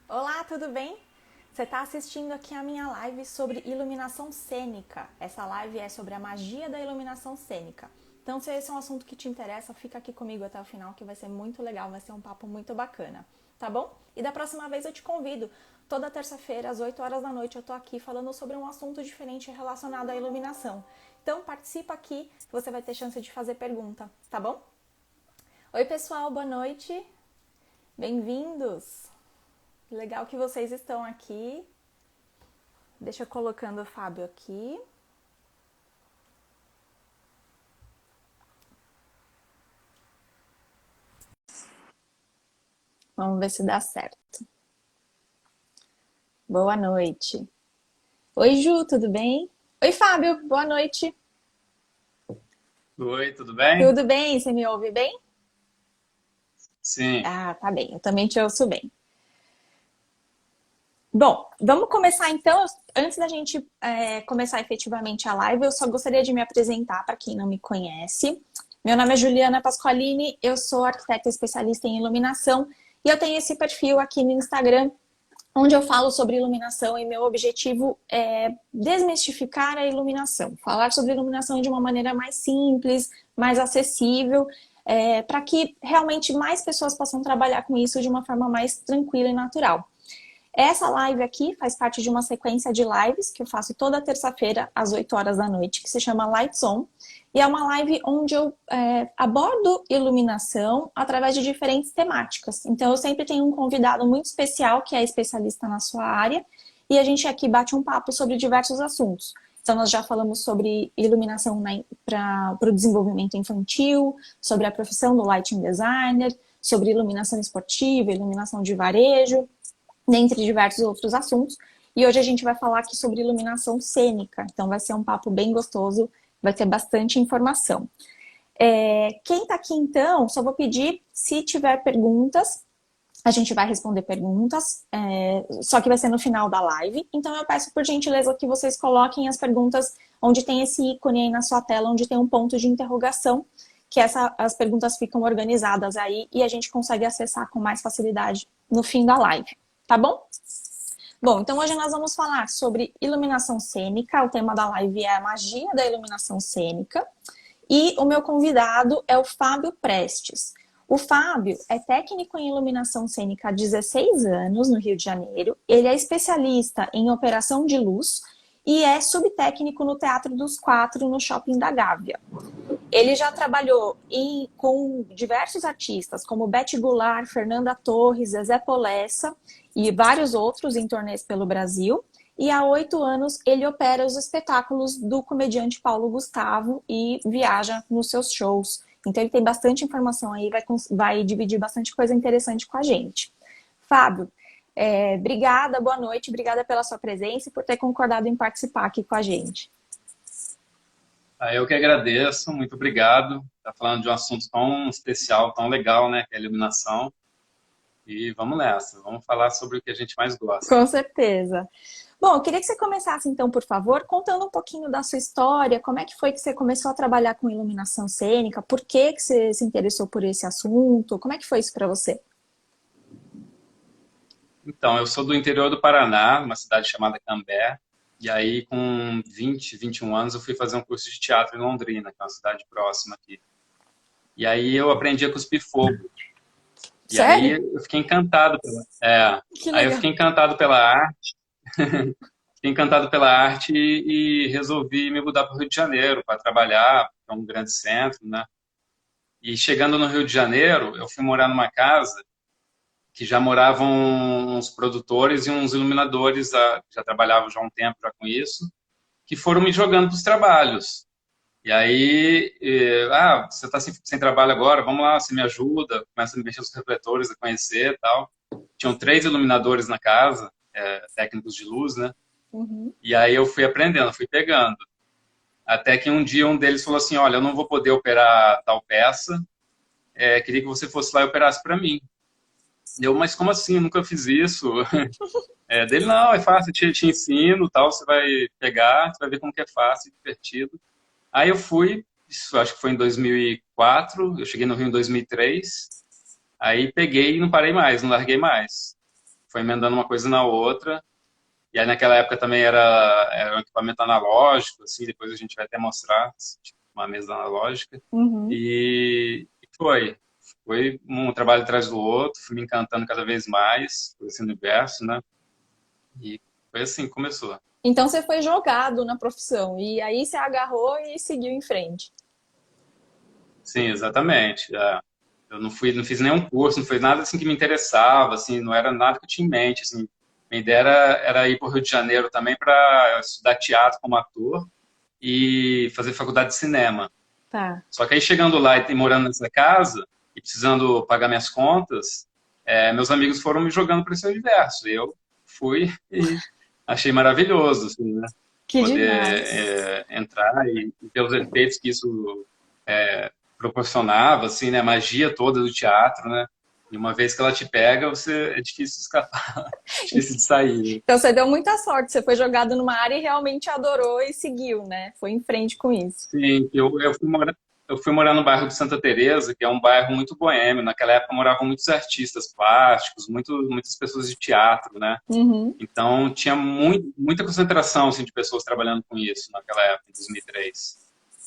Olá, tudo bem? Você está assistindo aqui a minha live sobre iluminação cênica. Essa live é sobre a magia da iluminação cênica. Então, se esse é um assunto que te interessa, fica aqui comigo até o final que vai ser muito legal, vai ser um papo muito bacana, tá bom? E da próxima vez eu te convido. Toda terça-feira, às 8 horas da noite, eu tô aqui falando sobre um assunto diferente relacionado à iluminação. Então, participa aqui que você vai ter chance de fazer pergunta, tá bom? Oi, pessoal, boa noite. Bem-vindos. Legal que vocês estão aqui. Deixa eu colocando o Fábio aqui. Vamos ver se dá certo. Boa noite. Oi, Ju, tudo bem? Oi, Fábio, boa noite. Oi, tudo bem? Tudo bem? Você me ouve bem? Sim. Ah, tá bem. Eu também te ouço bem. Bom, vamos começar então. Antes da gente começar efetivamente a live, eu só gostaria de me apresentar para quem não me conhece. Meu nome é Juliana Pasqualini, eu sou arquiteta especialista em iluminação e eu tenho esse perfil aqui no Instagram onde eu falo sobre iluminação e meu objetivo é desmistificar a iluminação, falar sobre iluminação de uma maneira mais simples, mais acessível, para que realmente mais pessoas possam trabalhar com isso de uma forma mais tranquila e natural. Essa live aqui faz parte de uma sequência de lives que eu faço toda terça-feira às 8 horas da noite, que se chama Lights On. E é uma live onde eu abordo iluminação através de diferentes temáticas. Então, eu sempre tenho um convidado muito especial, que é especialista na sua área, e a gente aqui bate um papo sobre diversos assuntos. Então, nós já falamos sobre iluminação para o desenvolvimento infantil, sobre a profissão do lighting designer, sobre iluminação esportiva, iluminação de varejo, dentre diversos outros assuntos. E hoje a gente vai falar aqui sobre iluminação cênica. Então vai ser um papo bem gostoso, vai ter bastante informação. Quem está aqui então, só vou pedir, se tiver perguntas, a gente vai responder perguntas, só que vai ser no final da live. Então eu peço por gentileza que vocês coloquem as perguntas onde tem esse ícone aí na sua tela, onde tem um ponto de interrogação, que as perguntas ficam organizadas aí e a gente consegue acessar com mais facilidade no fim da live, tá bom? Bom, então hoje nós vamos falar sobre iluminação cênica. O tema da live é a magia da iluminação cênica. E o meu convidado é o Fábio Prestes. O Fábio é técnico em iluminação cênica há 16 anos no Rio de Janeiro. Ele é especialista em operação de luz e é subtécnico no Teatro dos Quatro, no Shopping da Gávea. Ele já trabalhou com diversos artistas, como Beth Goulart, Fernanda Torres, Zezé Polessa e vários outros em turnês pelo Brasil. E há 8 anos ele opera os espetáculos do comediante Paulo Gustavo e viaja nos seus shows. Então ele tem bastante informação aí, vai dividir bastante coisa interessante com a gente. Fábio, obrigada, boa noite, obrigada pela sua presença e por ter concordado em participar aqui com a gente. Eu que agradeço, muito obrigado. Está falando de um assunto tão especial, tão legal, né? Que é a iluminação. E vamos nessa, vamos falar sobre o que a gente mais gosta. Com certeza. Bom, eu queria que você começasse então, por favor, contando um pouquinho da sua história, como é que foi que você começou a trabalhar com iluminação cênica, por que que você se interessou por esse assunto, como é que foi isso para você? Então, eu sou do interior do Paraná, uma cidade chamada Cambé. E aí, com 20, 21 anos, eu fui fazer um curso de teatro em Londrina, que é uma cidade próxima aqui. E aí eu aprendi a cuspir fogo. E aí Sério? eu fiquei encantado Que aí eu legal. fiquei encantado pela arte. Fiquei encantado pela arte e resolvi me mudar para o Rio de Janeiro para trabalhar, que é um grande centro, né? E chegando no Rio de Janeiro, eu fui morar numa casa que já moravam uns produtores e uns iluminadores, que já trabalhavam já há um tempo já com isso, que foram me jogando para os trabalhos. E aí, você está sem trabalho agora, vamos lá, você me ajuda, começa a me mexer os refletores, a conhecer e tal. Tinham 3 iluminadores na casa, técnicos de luz, né? Uhum. E aí eu fui aprendendo, fui pegando. Até que um dia um deles falou assim, olha, eu não vou poder operar tal peça, queria que você fosse lá e operasse para mim. Mas como assim? Eu nunca fiz isso. Dele, não, é fácil, te ensino, tal, você vai pegar, você vai ver como que é fácil, divertido. Aí eu fui, isso acho que foi em 2004, eu cheguei no Rio em 2003, aí peguei e não parei mais, não larguei mais. foi emendando uma coisa na outra. E aí naquela época também era um equipamento analógico, assim, depois a gente vai até mostrar, tipo, uma mesa analógica. Uhum. E foi um trabalho atrás do outro, fui me encantando cada vez mais por esse universo, né? E foi assim que começou. Então você foi jogado na profissão e aí você agarrou e seguiu em frente. Sim, exatamente. Eu não fiz nenhum curso, não fiz nada assim que me interessava, assim, não era nada que eu tinha em mente, assim. Minha ideia era ir para o Rio de Janeiro também para estudar teatro como ator e fazer faculdade de cinema. Tá. Só que aí chegando lá e morando nessa casa e precisando pagar minhas contas, meus amigos foram me jogando para esse universo. E eu fui e achei maravilhoso, assim, né? Que Poder demais. entrar e ter os efeitos que isso proporcionava, assim, né? A magia toda do teatro, né? E uma vez que ela te pega, é difícil escapar, difícil de sair. Então você deu muita sorte, você foi jogado numa área e realmente adorou e seguiu, né? Foi em frente com isso. Sim, eu fui morar no bairro de Santa Teresa, que é um bairro muito boêmio. Naquela época moravam muitos artistas plásticos, muitas pessoas de teatro, né? Uhum. Então tinha muita concentração assim, de pessoas trabalhando com isso naquela época, em 2003.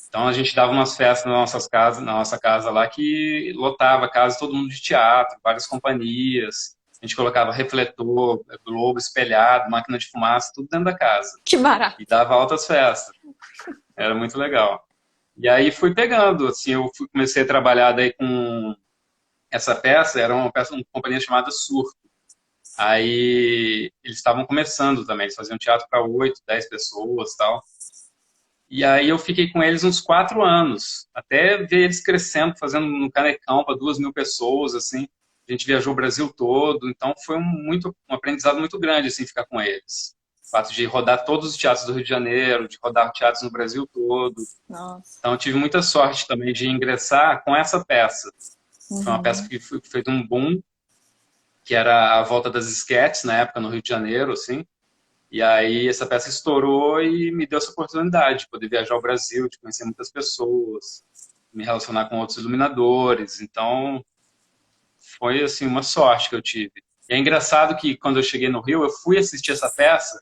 Então a gente dava umas festas na nossa casa lá que lotava a casa, todo mundo de teatro, várias companhias. A gente colocava refletor, globo espelhado, máquina de fumaça, tudo dentro da casa. Que barato. E dava altas festas. Era muito legal. E aí fui pegando, assim, comecei a trabalhar daí com essa peça, era uma companhia chamada Surto. Aí eles estavam começando também, eles faziam teatro para 8, 10 pessoas, tal. E aí eu fiquei com eles uns 4 anos, até ver eles crescendo, fazendo no Canecão para 2.000 pessoas, assim. A gente viajou o Brasil todo, então foi um aprendizado muito grande, assim, ficar com eles. O fato de rodar todos os teatros do Rio de Janeiro, de rodar teatros no Brasil todo. Nossa. Então eu tive muita sorte também de ingressar com essa peça. Foi uma peça Uhum. que fez um boom, que era a volta das esquetes na época no Rio de Janeiro, assim. E aí essa peça estourou e me deu essa oportunidade de poder viajar ao Brasil, de conhecer muitas pessoas, me relacionar com outros iluminadores. Então, foi assim uma sorte que eu tive. E é engraçado que quando eu cheguei no Rio, eu fui assistir essa peça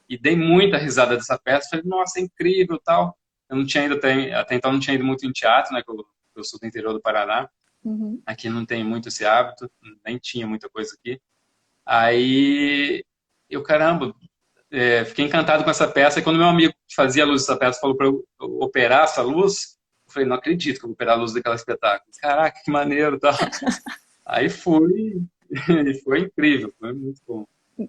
e dei muita risada dessa peça. Falei, nossa, é incrível, tal. Eu não tinha ido até então não tinha ido muito em teatro, né, que eu sou do interior do Paraná. Uhum. Aqui não tem muito esse hábito, nem tinha muita coisa aqui. Aí eu, caramba, fiquei encantado com essa peça. E quando meu amigo que fazia a luz dessa peça falou para eu operar essa luz, eu falei, não acredito que eu vou operar a luz daquela espetáculo. Caraca, que maneiro, tal. Aí fui e foi incrível, foi muito bom.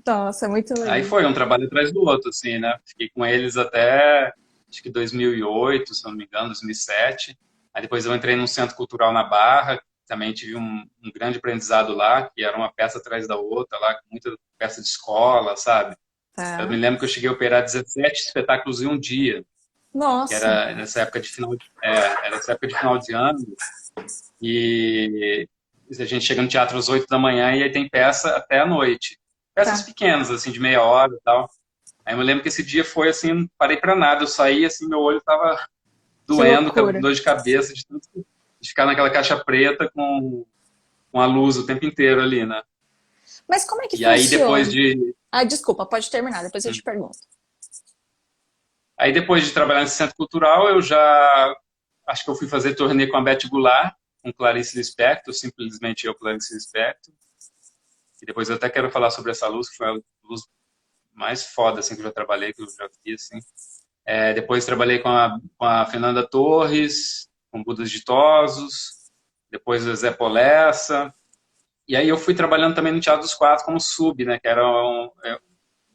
Nossa, muito Aí legal. foi um trabalho atrás do outro, assim, né? Fiquei com eles até, acho que 2008, se não me engano, 2007. Aí depois eu entrei num centro cultural na Barra, também tive um grande aprendizado lá, que era uma peça atrás da outra, lá, com muita peça de escola, sabe? Eu me Tá. lembro que eu cheguei a operar 17 espetáculos em um dia, que Nossa. era nessa época de era essa época de final de ano, e a gente chega no teatro às 8 da manhã e aí tem peça até a noite. Peças Tá. pequenas, assim, de meia hora e tal. Aí eu me lembro que esse dia foi assim, não parei pra nada. Eu saí, assim, meu olho tava Que doendo, com loucura. dor de cabeça, de ficar naquela caixa preta com a luz o tempo inteiro ali, né? Mas como é que E aí depois funciona? de, Ah, desculpa, pode terminar, depois eu te pergunto. aí depois de trabalhar nesse centro cultural, eu já acho que eu fui fazer turnê com a Beth Goulart, com Clarice Lispector, simplesmente eu, Clarice Lispector. E depois eu até quero falar sobre essa luz, que foi a luz mais foda assim, que eu já trabalhei, que eu já fiz. Assim. Depois trabalhei com a Fernanda Torres, com Budas Ditosos, depois o Zé Polessa. E aí eu fui trabalhando também no Teatro dos Quatro como sub, né, que era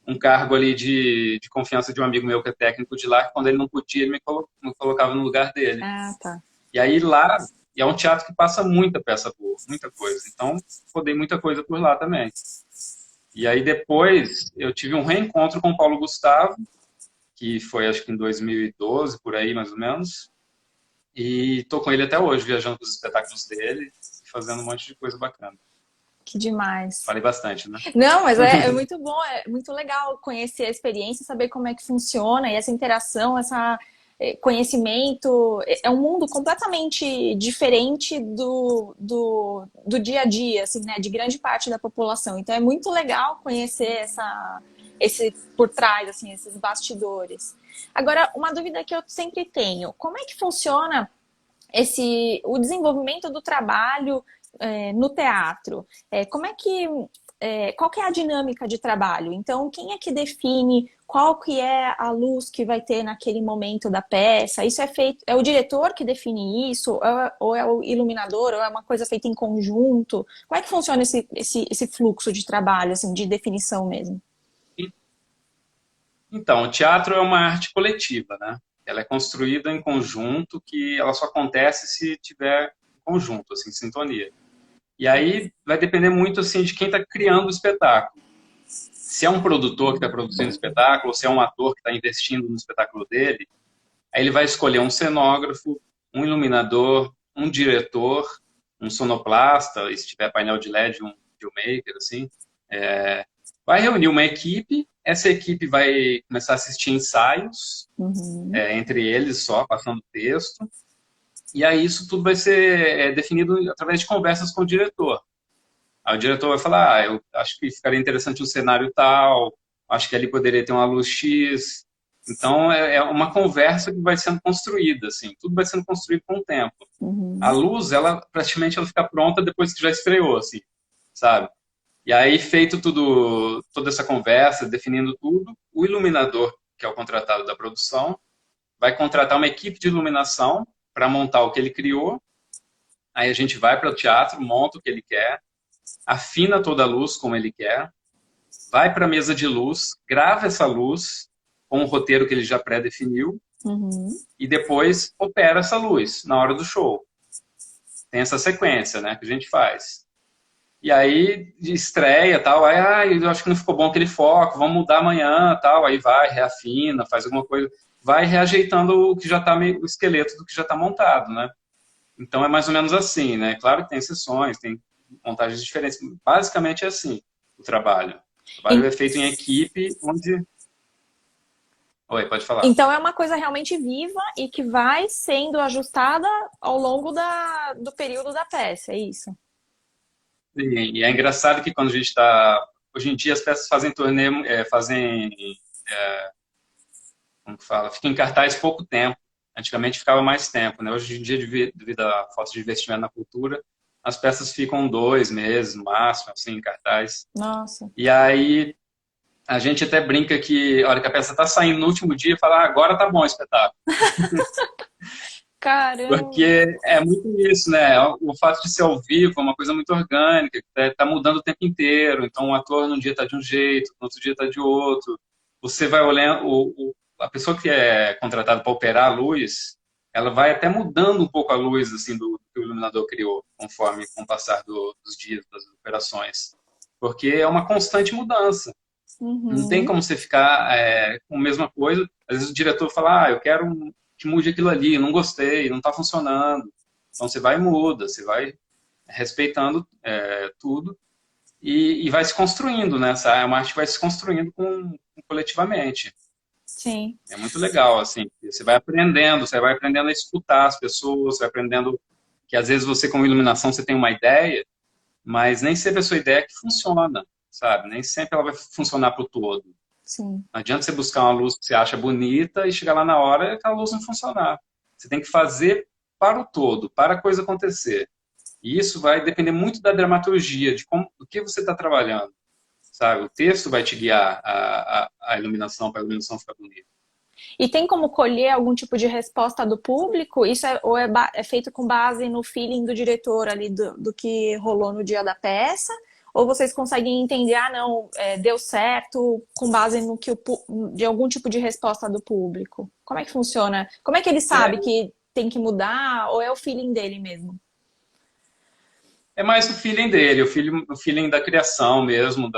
um cargo ali de confiança de um amigo meu que é técnico de lá, que quando ele não podia, ele me colocava no lugar dele. Ah, tá. E aí lá, é um teatro que passa muita peça boa, muita coisa. Então, rodei muita coisa por lá também. E aí depois eu tive um reencontro com o Paulo Gustavo, que foi acho que em 2012, por aí mais ou menos. E tô com ele até hoje, viajando para os espetáculos dele, fazendo um monte de coisa bacana. Que demais. Falei bastante, né? Não, mas é muito bom, é muito legal conhecer a experiência, saber como é que funciona e essa interação, conhecimento, é um mundo completamente diferente do dia a dia, assim, né, de grande parte da população. Então é muito legal conhecer esse por trás, assim, esses bastidores. Agora, uma dúvida que eu sempre tenho, como é que funciona o desenvolvimento do trabalho no teatro? Qual que é a dinâmica de trabalho? Então, quem é que define qual que é a luz que vai ter naquele momento da peça? Isso é feito, é o diretor que define isso? Ou é o iluminador? Ou é uma coisa feita em conjunto? Como é que funciona esse fluxo de trabalho, assim, de definição mesmo? Então, o teatro é uma arte coletiva, né? Ela é construída em conjunto, que ela só acontece se tiver em conjunto, assim, sintonia. E aí vai depender muito assim de quem está criando o espetáculo. Se é um produtor que está produzindo o espetáculo, ou se é um ator que está investindo no espetáculo dele, aí ele vai escolher um cenógrafo, um iluminador, um diretor, um sonoplasta, e se tiver painel de LED, um filmmaker, assim. Vai reunir uma equipe, essa equipe vai começar a assistir ensaios, Uhum. entre eles só, passando texto, e aí isso tudo vai ser definido através de conversas com o diretor. Aí o diretor vai falar, eu acho que ficaria interessante um cenário tal, acho que ali poderia ter uma luz X. Então, é uma conversa que vai sendo construída, assim, tudo vai sendo construído com o tempo. A Uhum. luz, ela praticamente ela fica pronta depois que já estreou, assim, sabe? E aí, feito tudo, toda essa conversa, definindo tudo, o iluminador, que é o contratado da produção, vai contratar uma equipe de iluminação para montar o que ele criou. Aí a gente vai para o teatro, monta o que ele quer, afina toda a luz como ele quer, vai para a mesa de luz, grava essa luz com o roteiro que ele já pré-definiu Uhum. e depois opera essa luz na hora do show. Tem essa sequência, né, que a gente faz. E aí estreia, tal, aí eu acho que não ficou bom aquele foco, vamos mudar amanhã, tal, aí vai, reafina, faz alguma coisa, vai reajeitando o que já tá meio, o esqueleto do que já está montado, né? Então é mais ou menos assim, né? Claro que tem exceções, tem montagens diferentes, basicamente é assim o trabalho. O trabalho é feito em equipe, onde... Oi, pode falar. Então é uma coisa realmente viva e que vai sendo ajustada ao longo do período da peça, é isso? E é engraçado que quando a gente está... Hoje em dia as peças fazem turnê, fazem... Como que fala? Fica em cartaz pouco tempo. Antigamente ficava mais tempo, né? Hoje em dia, devido à falta de investimento na cultura, as peças ficam 2 meses, no máximo, assim, em cartaz. Nossa. E aí a gente até brinca que a hora que a peça está saindo no último dia, fala, agora tá bom o espetáculo. Caramba! Porque é muito isso, né? O fato de ser ao vivo é uma coisa muito orgânica, que tá mudando o tempo inteiro. Então, o ator num dia está de um jeito, no outro dia está de outro. Você vai olhando, a pessoa que é contratada para operar a luz, ela vai até mudando um pouco a luz assim do que o iluminador criou, conforme com o passar dos dias, das operações. Porque é uma constante mudança. Não tem Uhum. como você ficar com a mesma coisa. Às vezes o diretor fala, eu quero que mude aquilo ali, não gostei, não está funcionando. Então você vai e muda, você vai respeitando tudo e vai se construindo, né? A arte vai se construindo coletivamente. Sim. É muito legal, assim. Você vai aprendendo a escutar as pessoas, você vai aprendendo que às vezes você com iluminação você tem uma ideia, mas nem sempre a sua ideia é que funciona, sabe? Nem sempre ela vai funcionar para o todo. Sim. Não adianta você buscar uma luz que você acha bonita e chegar lá na hora e aquela luz não funcionar. Você tem que fazer para o todo, para a coisa acontecer. E isso vai depender muito da dramaturgia, do que você está trabalhando. Sabe? O texto vai te guiar a iluminação para a iluminação ficar bonita. E tem como colher algum tipo de resposta do público? Isso é feito com base no feeling do diretor ali, do que rolou no dia da peça? Ou vocês conseguem entender, não, deu certo com base no que de algum tipo de resposta do público? Como é que funciona? Como é que ele sabe É, que tem que mudar ou é o feeling dele mesmo? é mais o feeling dele, o feeling da criação mesmo,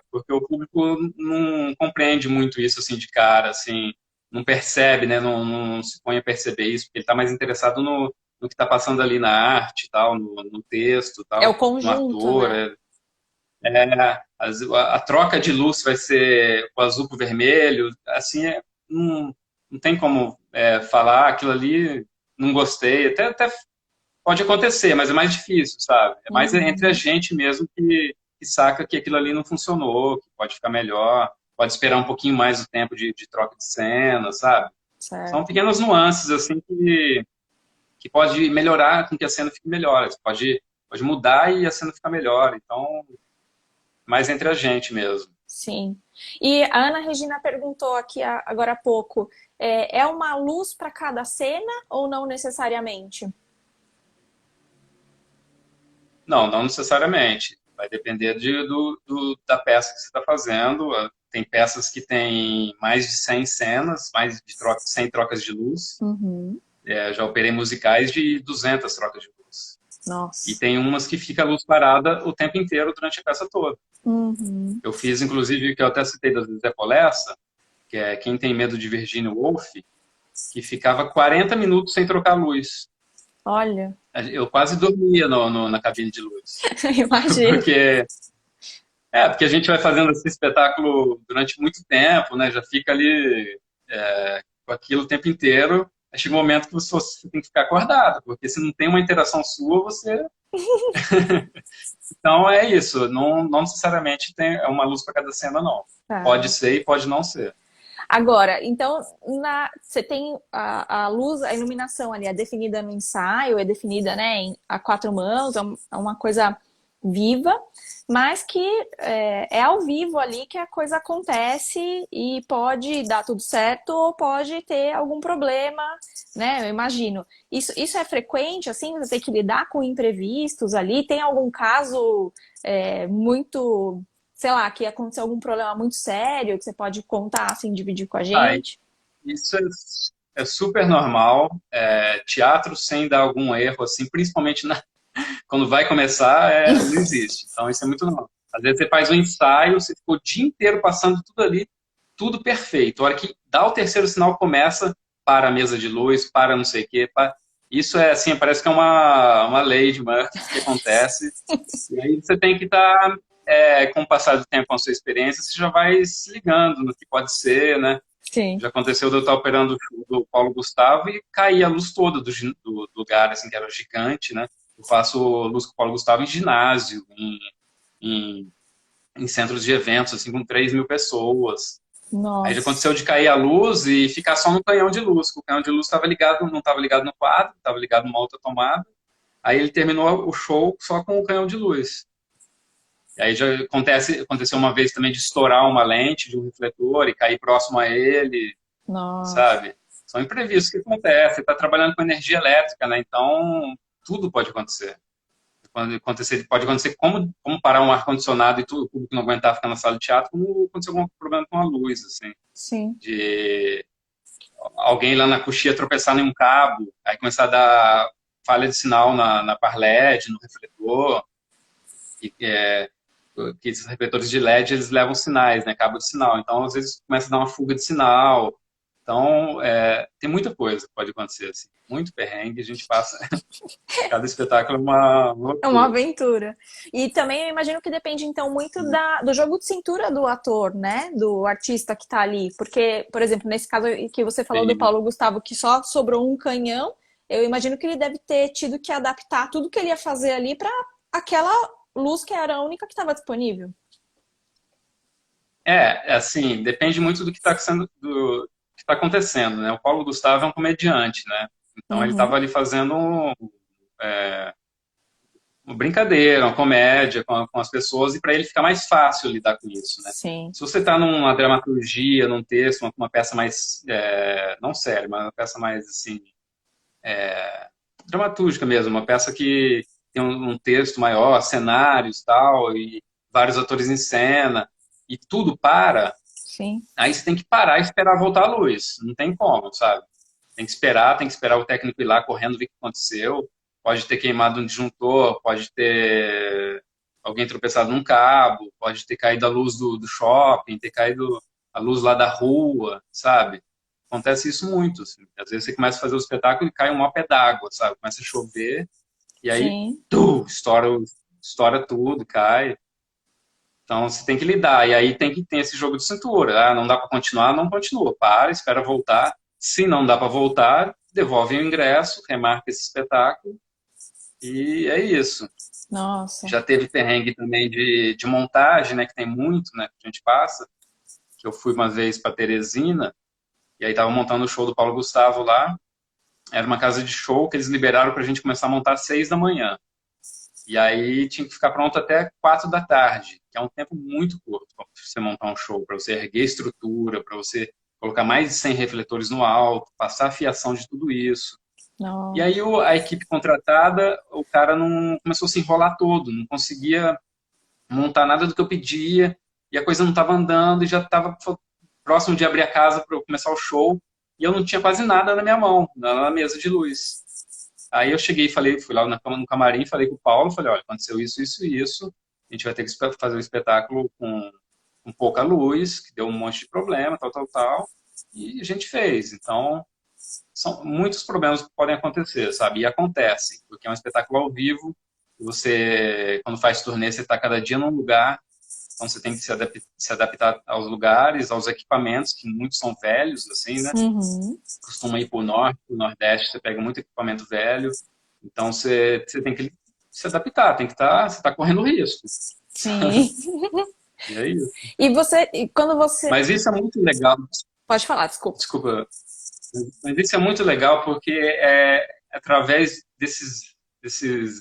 porque o público não compreende muito isso assim de cara, assim, não percebe, né, não se põe a perceber isso, porque ele está mais interessado no que está passando ali na arte, tal, no texto, É o tal, no conjunto, ator. né? A troca de luz vai ser o azul para o vermelho, assim, não tem como falar aquilo ali, não gostei. Até pode acontecer, mas é mais difícil, sabe? É mais entre a Uhum. gente mesmo que saca que aquilo ali não funcionou, que pode ficar melhor, pode esperar um pouquinho mais o tempo de troca de cena, sabe? São Certo. pequenas nuances, assim, que pode melhorar com que a cena fique melhor. Pode mudar e a cena ficar melhor. Então, mais entre a gente mesmo. Sim. E a Ana Regina perguntou aqui agora há pouco, é uma luz para cada cena ou não necessariamente? Não, não necessariamente. Vai depender da peça que você está fazendo. Tem peças que têm mais de 100 cenas, mais de 100 trocas de luz. Uhum. Já operei musicais de 200 trocas de luz. E Nossa. tem umas que fica a luz parada o tempo inteiro durante a peça toda. Uhum. Eu fiz, inclusive, que eu até citei da Zé Polessa, que é Quem Tem Medo de Virginia Woolf, que ficava 40 minutos sem trocar luz. Olha, Eu quase dormia na cabine de luz. imagino. Porque a gente vai fazendo esse espetáculo durante muito tempo, né? Já fica ali com aquilo o tempo inteiro. Aí chega um momento que você tem que ficar acordado, porque se não tem uma interação sua, você. Então é isso. Não, não necessariamente tem uma luz para cada cena, não. Pode Tá. ser e pode não ser. Agora, então, você tem a luz, a iluminação ali é definida no ensaio, é definida, né, a quatro mãos, é uma coisa viva, mas que é ao vivo ali que a coisa acontece e pode dar tudo certo ou pode ter algum problema, né? Eu imagino. Isso é frequente, assim, você tem que lidar com imprevistos ali? Tem algum caso muito, sei lá, que aconteceu algum problema muito sério que você pode contar, assim, dividir com a Ah, gente? isso é super normal. Teatro sem dar algum erro, assim, principalmente quando vai começar, não existe. Então, isso é muito normal. Às vezes você faz um ensaio, você ficou o dia inteiro passando tudo ali, tudo perfeito. A hora que dá o terceiro sinal, começa para a mesa de luz, para não sei o quê. Isso é assim, parece que é uma lei de Murphy que acontece. E aí você tem que estar, com o passar do tempo, com a sua experiência, você já vai se ligando no que pode ser, né? Sim. Já aconteceu de eu estar operando o show do Paulo Gustavo e cair a luz toda do lugar, assim, que era gigante, né? Eu faço luz com o Paulo Gustavo em ginásio, em, em centros de eventos, assim, com 3.000 pessoas. Aí já Nossa. aconteceu de cair a luz e ficar só no canhão de luz, porque o canhão de luz estava ligado, não estava ligado no quadro, estava ligado numa outra tomada. Aí ele terminou o show só com o canhão de luz. E aí já aconteceu uma vez também de estourar uma lente de um refletor e cair próximo a ele, Nossa. sabe? São imprevistos que acontecem. Você está trabalhando com energia elétrica, né? Então, tudo pode acontecer. Pode acontecer como parar um ar-condicionado e tudo, o público não aguentar ficar na sala de teatro, como acontecer algum problema com a luz, assim. Sim. De alguém lá na coxia tropeçar em um cabo, aí começar a dar falha de sinal na par LED, no refletor, e, que esses refletores de LED, eles levam sinais, né, cabo de sinal. Então, às vezes, começa a dar uma fuga de sinal. Então, tem muita coisa que pode acontecer, assim. Muito perrengue, a gente passa. Cada espetáculo é uma É uma loucura. aventura. E também eu imagino que depende, então, muito do jogo de cintura do ator, né? Do artista que tá ali. Porque, por exemplo, nesse caso que você falou do Sim. Paulo Gustavo, que só sobrou um canhão, eu imagino que ele deve ter tido que adaptar tudo que ele ia fazer ali para aquela luz que era a única que estava disponível. Assim, depende muito do que está que tá acontecendo, né? O Paulo Gustavo é um comediante, né? Então ele estava Uhum. ali fazendo uma brincadeira, uma comédia com as pessoas e para ele fica mais fácil lidar com isso, né? Sim. Se você está numa dramaturgia, num texto, uma peça mais, não séria, mas uma peça mais, assim, dramatúrgica mesmo, uma peça que tem um texto maior, cenários tal, e vários atores em cena, e tudo para. Sim. Aí você tem que parar e esperar voltar a luz. Não tem como, sabe? Tem que esperar o técnico ir lá correndo ver o que aconteceu. Pode ter queimado um disjuntor, pode ter alguém tropeçado num cabo, pode ter caído a luz do shopping, ter caído a luz lá da rua, sabe? Acontece isso muito. Assim. Às vezes você começa a fazer o espetáculo e cai um maior pé d'água, sabe? Começa a chover e aí Sim. estoura tudo, cai. Então você tem que lidar. E aí tem que ter esse jogo de cintura. Ah, não dá para continuar, não continua. Para, espera voltar. Se não dá para voltar, devolve o ingresso, remarca esse espetáculo e é isso. Nossa. Já teve perrengue também de montagem, né, que tem muito, né, que a gente passa. Que eu fui uma vez para Teresina e aí tava montando o show do Paulo Gustavo lá. Era uma casa de show que eles liberaram para a gente começar a montar às 6 da manhã. E aí tinha que ficar pronto até 4 da tarde, que é um tempo muito curto para você montar um show, para você erguer estrutura, para você colocar mais de 100 refletores no alto, passar a fiação de tudo isso. E Nossa. aí a equipe contratada, o cara não começou a se enrolar todo, não conseguia montar nada do que eu pedia, e a coisa não estava andando, e já estava próximo de abrir a casa para eu começar o show, e eu não tinha quase nada na minha mão, na mesa de luz. Aí eu cheguei e falei, fui lá no camarim, falei com o Paulo, falei, olha, aconteceu isso, isso e isso, a gente vai ter que fazer o espetáculo com pouca luz, que deu um monte de problema, tal, tal, tal, e a gente fez. Então, são muitos problemas que podem acontecer, sabe? E acontecem, porque é um espetáculo ao vivo, você, quando faz turnê, você está cada dia num lugar, então você tem que se adaptar aos lugares, aos equipamentos, que muitos são velhos, assim, né? Uhum. Costuma ir para o norte, para o nordeste, você pega muito equipamento velho, então você tem que se adaptar, tem que estar, você está correndo risco. Sim. E é isso. E quando você. Mas isso é muito legal, Pode falar, desculpa. desculpa, mas isso é muito legal porque é através desses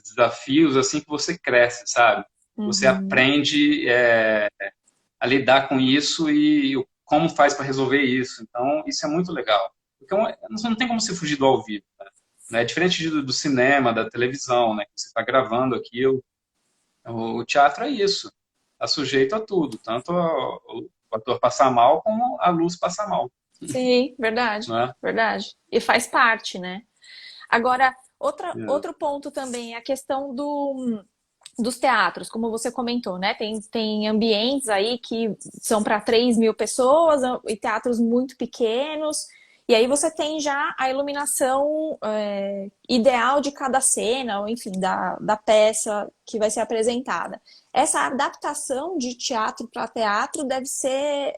desafios assim que você cresce, sabe? Você Uhum. aprende a lidar com isso e como faz para resolver isso. Então, isso é muito legal. Porque não tem como se fugir do ao vivo, né? É diferente do cinema, da televisão, né? Que você está gravando aquilo. O teatro é isso. Está sujeito a tudo, tanto o ator passar mal como a luz passar mal, Sim, verdade, né? verdade. E faz parte, né? Agora, É. outro ponto também é a questão dos teatros, como você comentou, né? Tem ambientes aí que são para 3.000 pessoas e teatros muito pequenos. E aí você tem já a iluminação ideal de cada cena, ou enfim, da peça que vai ser apresentada. Essa adaptação de teatro para teatro deve ser.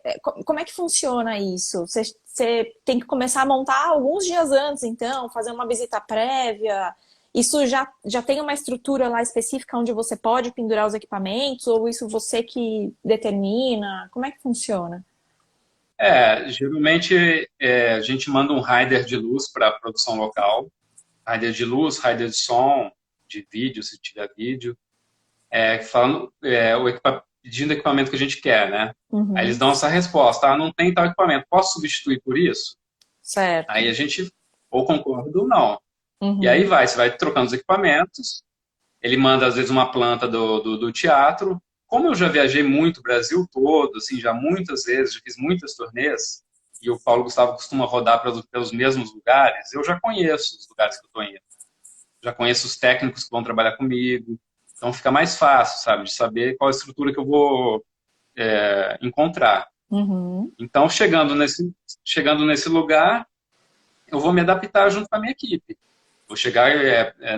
Como é que funciona isso? Você tem que começar a montar alguns dias antes, então, fazer uma visita prévia. Isso já tem uma estrutura lá específica onde você pode pendurar os equipamentos, ou isso você que determina? Como é que funciona? Geralmente a gente manda um rider de luz para a produção local, rider de luz, rider de som, de vídeo, se tiver vídeo, falando pedindo o equipamento que a gente quer, né? Aí eles Uhum, dão essa resposta, não tem tal equipamento, posso substituir por isso? Aí certo. a gente ou concorda ou não. E aí Uhum, você vai trocando os equipamentos, ele manda às vezes uma planta do teatro. Como eu já viajei muito o Brasil todo, assim, já muitas vezes, já fiz muitas turnês, e o Paulo Gustavo costuma rodar pelos mesmos lugares, eu já conheço os lugares que eu estou indo. Já conheço os técnicos que vão trabalhar comigo. Então fica mais fácil, sabe, de saber qual a estrutura que eu vou encontrar. uhum, Então, chegando nesse lugar, eu vou me adaptar junto com a minha equipe. Vou chegar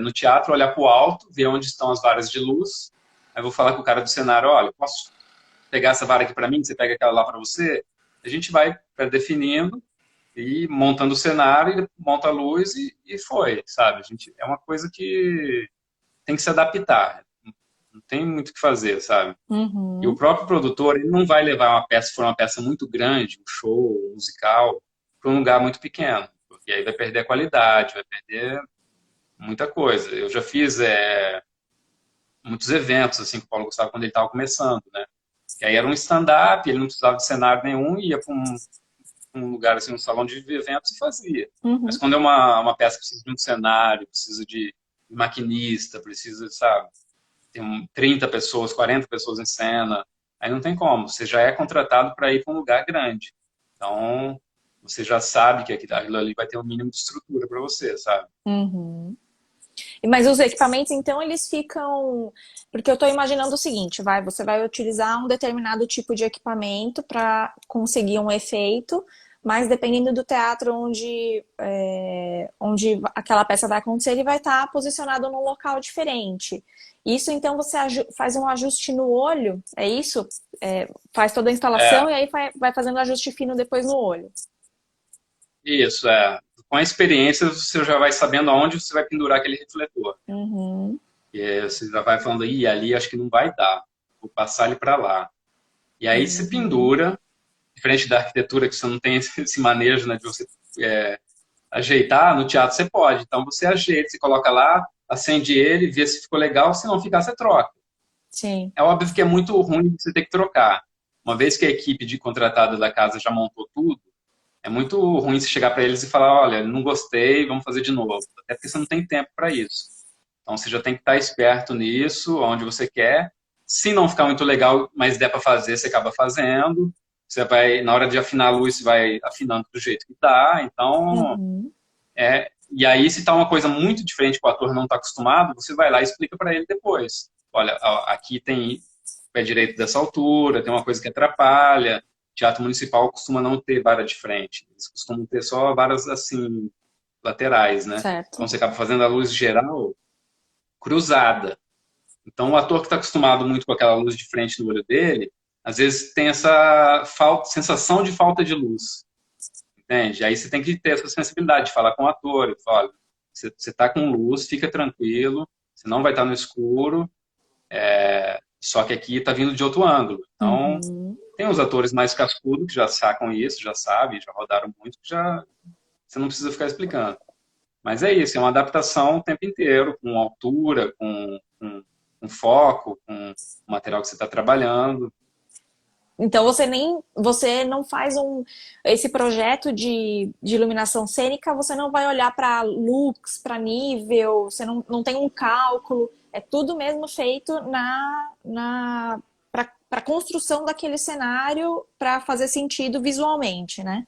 no teatro, olhar para o alto, ver onde estão as varas de luz. Aí vou falar com o cara do cenário, olha, posso pegar essa vara aqui para mim, você pega aquela lá para você? A gente vai definindo e montando o cenário, e monta a luz e foi, sabe? É uma coisa que tem que se adaptar. Não tem muito o que fazer, sabe? E o uhum, próprio produtor, ele não vai levar uma peça, se for uma peça muito grande, um show, um musical, para um lugar muito pequeno. Porque aí vai perder a qualidade, vai perder muita coisa. Eu já fiz muitos eventos assim com o Paulo Gustavo quando ele estava começando, né? Que aí era um stand-up, ele não precisava de cenário nenhum, ia para um lugar assim, um salão de eventos e fazia. Mas uhum, quando é uma peça que precisa de um cenário, precisa de maquinista, precisa, sabe, tem 30 pessoas, 40 pessoas em cena, aí não tem como. Você já é contratado para ir para um lugar grande. Então, você já sabe que aquilo ali vai ter um mínimo de estrutura para você, sabe? uhum. Mas os equipamentos, então, eles ficam. Porque eu estou imaginando o seguinte, você vai utilizar um determinado tipo de equipamento para conseguir um efeito, mas dependendo do teatro onde aquela peça vai acontecer, ele vai estar posicionado num local diferente. Isso, então, você faz um ajuste no olho, é isso? Faz toda a instalação É, e aí vai fazendo ajuste fino depois no olho. Isso, é. Com a experiência, você já vai sabendo aonde você vai pendurar aquele refletor. Uhum. E aí você já vai falando, ih, ali acho que não vai dar, vou passar ele para lá. E aí você Uhum. pendura, diferente da arquitetura, que você não tem esse manejo, né, de você ajeitar, no teatro você pode. Então você ajeita, você coloca lá, acende ele, vê se ficou legal, se não ficar, você troca. Sim. É óbvio que é muito ruim você ter que trocar. Uma vez que a equipe de contratada da casa já montou tudo, é muito ruim você chegar para eles e falar, olha, não gostei, vamos fazer de novo. Até porque você não tem tempo para isso. Então você já tem que estar esperto nisso, onde você quer. Se não ficar muito legal, mas der para fazer, você acaba fazendo. Você vai, na hora de afinar a luz, você vai afinando do jeito que dá. Então, Uhum. e aí se tá uma coisa muito diferente que o ator não está acostumado, você vai lá e explica para ele depois. Olha, aqui tem pé direito dessa altura, tem uma coisa que atrapalha. Teatro municipal costuma não ter vara de frente. Eles costumam ter só varas, assim, laterais, né? Então Certo. você acaba fazendo a luz geral cruzada. Então, o ator que está acostumado muito com aquela luz de frente no olho dele, às vezes tem essa sensação de falta de luz, entende? Aí você tem que ter essa sensibilidade de falar com o ator, e falar, olha, você está com luz, fica tranquilo, você não vai estar no escuro, só que aqui está vindo de outro ângulo. Então, Uhum. tem os atores mais cascudos que já sacam isso, já sabem, já rodaram muito, que já você não precisa ficar explicando. Mas é isso, é uma adaptação o tempo inteiro, com altura, com foco, com o material que você está trabalhando. Então você não faz esse projeto de iluminação cênica, você não vai olhar para lux, para nível, você não tem um cálculo, é tudo mesmo feito para construção daquele cenário para fazer sentido visualmente, né?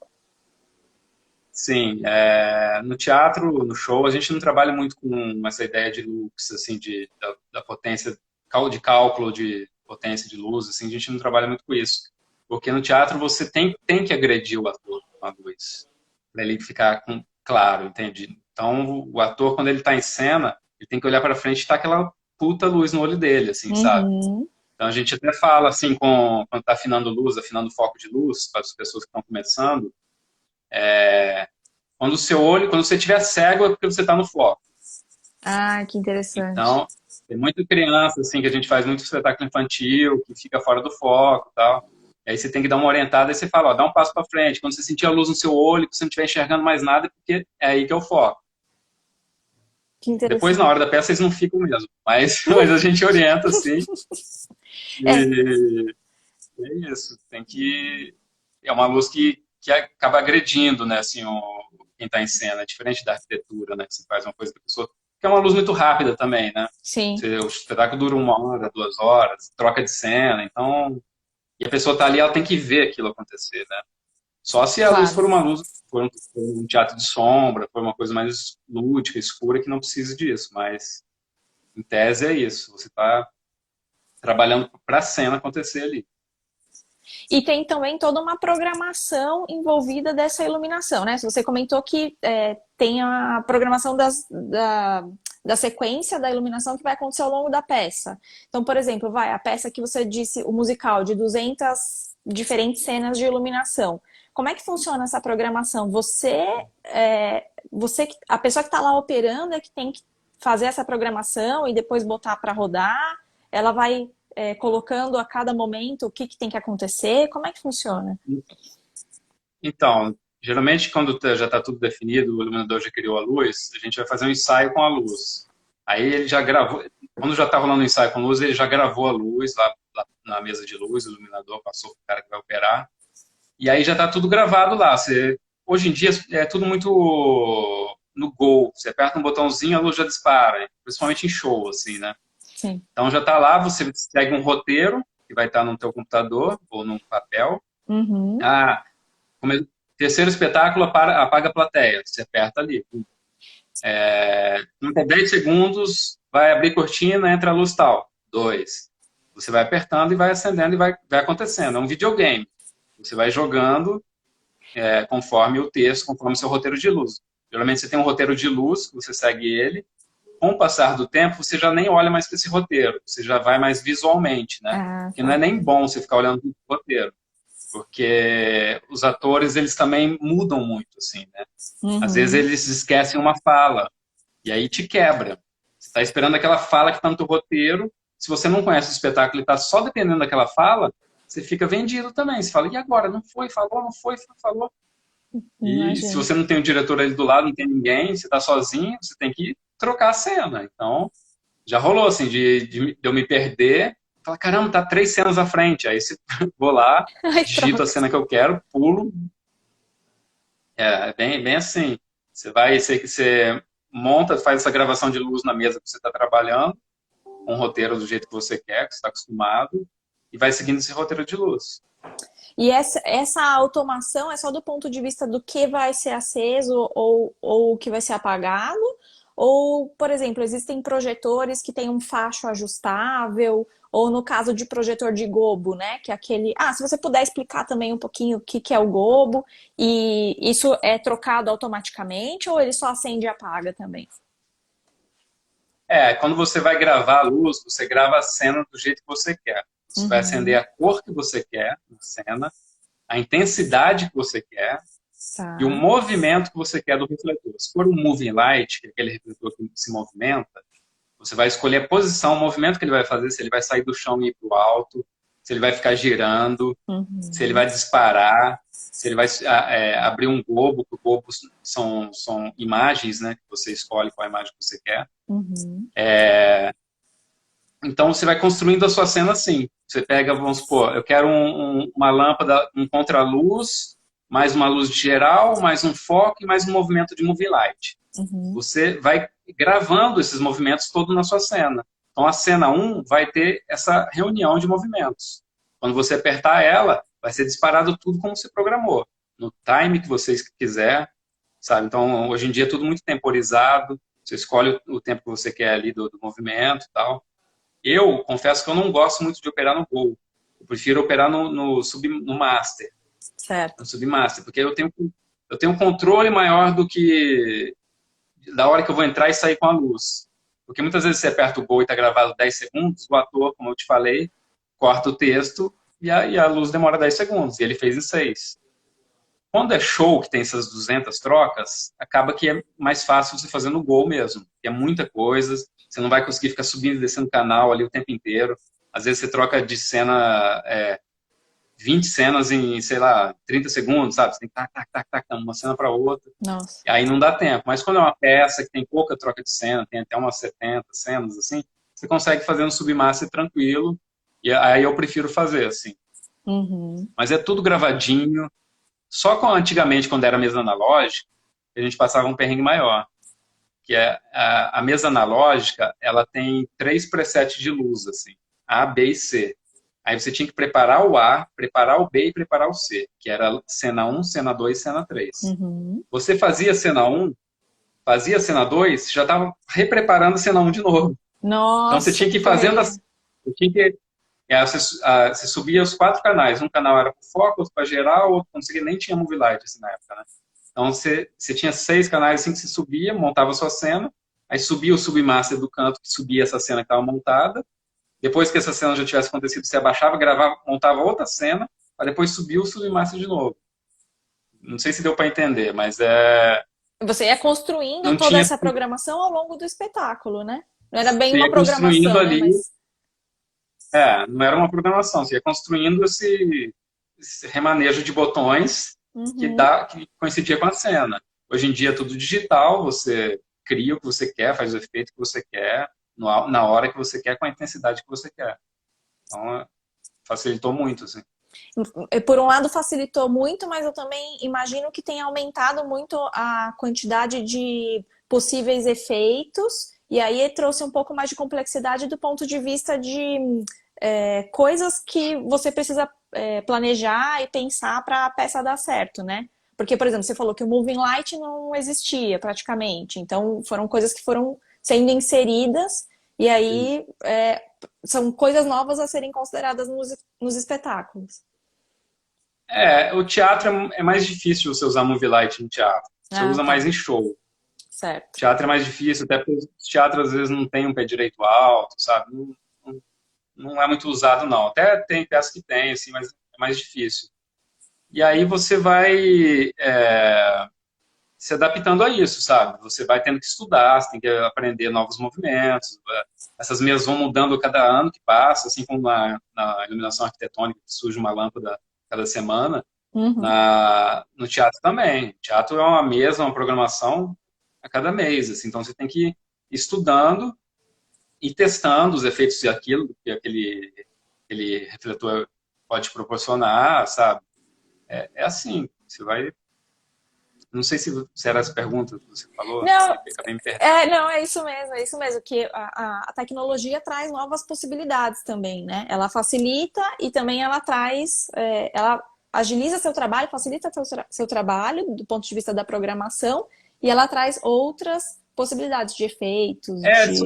Sim, no teatro, no show, a gente não trabalha muito com essa ideia de lux, assim, da potência, de cálculo de potência de luz, assim, a gente não trabalha muito com isso. Porque no teatro você tem que agredir o ator com a luz, para ele ficar claro, entende? Então, o ator, quando ele está em cena, ele tem que olhar para frente e tá aquela puta luz no olho dele, assim, sabe? Uhum. Então, a gente até fala, assim, quando está afinando luz, afinando foco de luz, para as pessoas que estão começando, quando você estiver cego, é porque você está no foco. Ah, que interessante. Então, tem muita criança, assim, que a gente faz muito espetáculo infantil, que fica fora do foco e tal. E aí você tem que dar uma orientada e você fala, ó, dá um passo para frente. Quando você sentir a luz no seu olho, que você não estiver enxergando mais nada, é porque é aí que é o foco. Que Depois, na interessante. hora da peça, eles não ficam mesmo. Mas a gente orienta, assim. É, E é isso. É uma luz que acaba agredindo, né, assim, quem está em cena. É diferente da arquitetura, né, que você faz uma coisa que a pessoa... Que é uma luz muito rápida também, né? sim, O espetáculo dura 1 hora, 2 horas, troca de cena, então... E a pessoa está ali, ela tem que ver aquilo acontecer, né? Só se a luz claro. for uma luz, for um teatro de sombra, for uma coisa mais lúdica, escura, que não precisa disso, mas em tese é isso. Você está trabalhando para a cena acontecer ali. E tem também toda uma programação envolvida dessa iluminação, né? Se você comentou que tem a programação da sequência da iluminação que vai acontecer ao longo da peça. Então, por exemplo, a peça que você disse, o musical, de 200 diferentes cenas de iluminação. Como é que funciona essa programação? A pessoa que está lá operando é que tem que fazer essa programação e depois botar para rodar? Ela vai colocando a cada momento o que tem que acontecer? Como é que funciona? Então, geralmente quando já está tudo definido, o iluminador já criou a luz, a gente vai fazer um ensaio com a luz. Aí ele já gravou, quando já está rolando o ensaio com luz, ele já gravou a luz lá na mesa de luz, o iluminador passou para o cara que vai operar. E aí já está tudo gravado lá. Hoje em dia é tudo muito no go. Você aperta um botãozinho, a luz já dispara, principalmente em show, assim, né? Sim. Então já está lá, você segue um roteiro, que vai estar no teu computador ou num papel. Uhum. Ah, terceiro espetáculo, apaga a plateia. Você aperta ali. Em 10 segundos, vai abrir cortina, entra a luz tal. 2. Você vai apertando e vai acendendo e vai acontecendo. É um videogame. Você vai jogando conforme o texto, conforme o seu roteiro de luz. Geralmente você tem um roteiro de luz, você segue ele. Com o passar do tempo, você já nem olha mais para esse roteiro. Você já vai mais visualmente, né? Ah, Porque não é tá. nem bom você ficar olhando para o roteiro. Porque os atores, eles também mudam muito, assim, né? Às vezes Uhum. eles esquecem uma fala, e aí te quebra. Você está esperando aquela fala que está no teu roteiro, se você não conhece o espetáculo e está só dependendo daquela fala, você fica vendido também. Você fala, e agora? Não foi, falou, não foi, falou. E se Imagino. você não tem o diretor ali do lado, não tem ninguém, você está sozinho, você tem que trocar a cena. Então, já rolou, assim, de eu me perder, falar, caramba, tá 3 cenas à frente. Aí você vou lá, Ai, digito a troca. cena que eu quero, pulo. É bem assim. Você monta, faz essa gravação de luz na mesa que você está trabalhando, com o roteiro do jeito que você quer, que você está acostumado, e vai seguindo esse roteiro de luz. E essa automação é só do ponto de vista do que vai ser aceso ou o que vai ser apagado? Ou, por exemplo, existem projetores que têm um facho ajustável, ou no caso de projetor de gobo, né? Que é aquele. Ah, se você puder explicar também um pouquinho o que que é o gobo, e isso é trocado automaticamente, ou ele só acende e apaga também? Quando você vai gravar a luz, você grava a cena do jeito que você quer. Você vai acender Uhum, a cor que você quer na cena, a intensidade que você quer e o tá. movimento que você quer do refletor. Se for um moving light, que é aquele refletor que se movimenta, você vai escolher a posição, o movimento que ele vai fazer, se ele vai sair do chão e ir para o alto, se ele vai ficar girando, se ele Uhum, vai disparar, se ele vai abrir um globo, que o globo são imagens, né? Que você escolhe qual imagem que você quer. uhum, Então você vai construindo a sua cena assim. Você pega, vamos supor, eu quero uma lâmpada, um contraluz, mais uma luz geral, mais um foco e mais um movimento de movie light. uhum. Você vai gravando esses movimentos todos na sua cena. Então a cena um vai ter essa reunião de movimentos. Quando você apertar ela, vai ser disparado tudo como você programou, no time que você quiser, sabe? Então hoje em dia é tudo muito temporizado. Você escolhe o tempo que você quer ali do movimento e tal. Eu confesso que eu não gosto muito de operar no Go. Eu prefiro operar no Master, Certo. no Submaster, porque eu tenho um controle maior do que da hora que eu vou entrar e sair com a luz. Porque muitas vezes você aperta o Go e está gravado 10 segundos, o ator, como eu te falei, corta o texto e a luz demora 10 segundos, e ele fez em 6. Quando é show, que tem essas 200 trocas, acaba que é mais fácil você fazer no Go mesmo, que é muita coisa, você não vai conseguir ficar subindo e descendo o canal ali o tempo inteiro. Às vezes você troca de cena, 20 cenas em, sei lá, 30 segundos, sabe? Você tem que tac, uma cena para outra. Nossa. E aí não dá tempo. Mas quando é uma peça que tem pouca troca de cena, tem até umas 70 cenas, assim, você consegue fazer no Submaster tranquilo. E aí eu prefiro fazer, assim. Uhum. Mas é tudo gravadinho. Só antigamente, quando era mesa analógica, a gente passava um perrengue maior. Que é a mesa analógica, ela tem 3 presets de luz, assim. A, B e C. Aí você tinha que preparar o A, preparar o B e preparar o C, que era cena um, cena 2, cena 3. Uhum. Você fazia cena um, fazia a cena 2, já estava repreparando a cena um de novo. Então você Nossa, tinha que que ir fazendo correria. as. Você, tinha que, você subia os 4 canais. Um canal era para foco, outro para geral, outro não sei, nem tinha movie light assim na época, né? Então você tinha 6 canais assim que você subia, montava a sua cena, aí subia o submaster do canto que subia essa cena que estava montada. Depois que essa cena já tivesse acontecido, você abaixava, gravava, montava outra cena, para depois subir o submaster de novo. Não sei se deu para entender, mas Você ia construindo não toda tinha. essa programação ao longo do espetáculo, né? Não era bem Você uma ia construindo programação, né? ali, Mas. não era uma programação, você ia construindo esse remanejo de botões Uhum. que coincidia com a cena. Hoje em dia é tudo digital, você cria o que você quer, faz o efeito que você quer, na hora que você quer, com a intensidade que você quer. Então, facilitou muito, assim. Por um lado, facilitou muito, mas eu também imagino que tenha aumentado muito a quantidade de possíveis efeitos, e aí trouxe um pouco mais de complexidade do ponto de vista de coisas que você precisa planejar e pensar para a peça dar certo, né? Porque, por exemplo, você falou que o Moving Light não existia praticamente, então foram coisas que foram sendo inseridas, e aí são coisas novas a serem consideradas nos espetáculos. O teatro é mais difícil você usar movie light em teatro. Você Ah, usa tá. mais em show. Certo. Teatro é mais difícil, até porque o teatro às vezes não tem um pé direito alto, sabe? Não é muito usado, não. Até tem peças que tem, assim, mas é mais difícil. E aí você vai se adaptando a isso, sabe? Você vai tendo que estudar, você tem que aprender novos movimentos. Essas mesas vão mudando a cada ano que passa, assim como na iluminação arquitetônica, que surge uma lâmpada cada semana. Uhum. No teatro também. O teatro é uma mesa, uma programação a cada mês, assim. Então você tem que ir estudando e testando os efeitos de aquilo que aquele refletor pode proporcionar, sabe? É assim, você vai. Não sei se era essa pergunta que você falou, Não, acabei me perdendo. não, é isso mesmo, que a tecnologia traz novas possibilidades também, né? Ela facilita e também ela traz, ela agiliza seu trabalho, facilita seu trabalho do ponto de vista da programação e ela traz outras possibilidades de efeitos, É, de...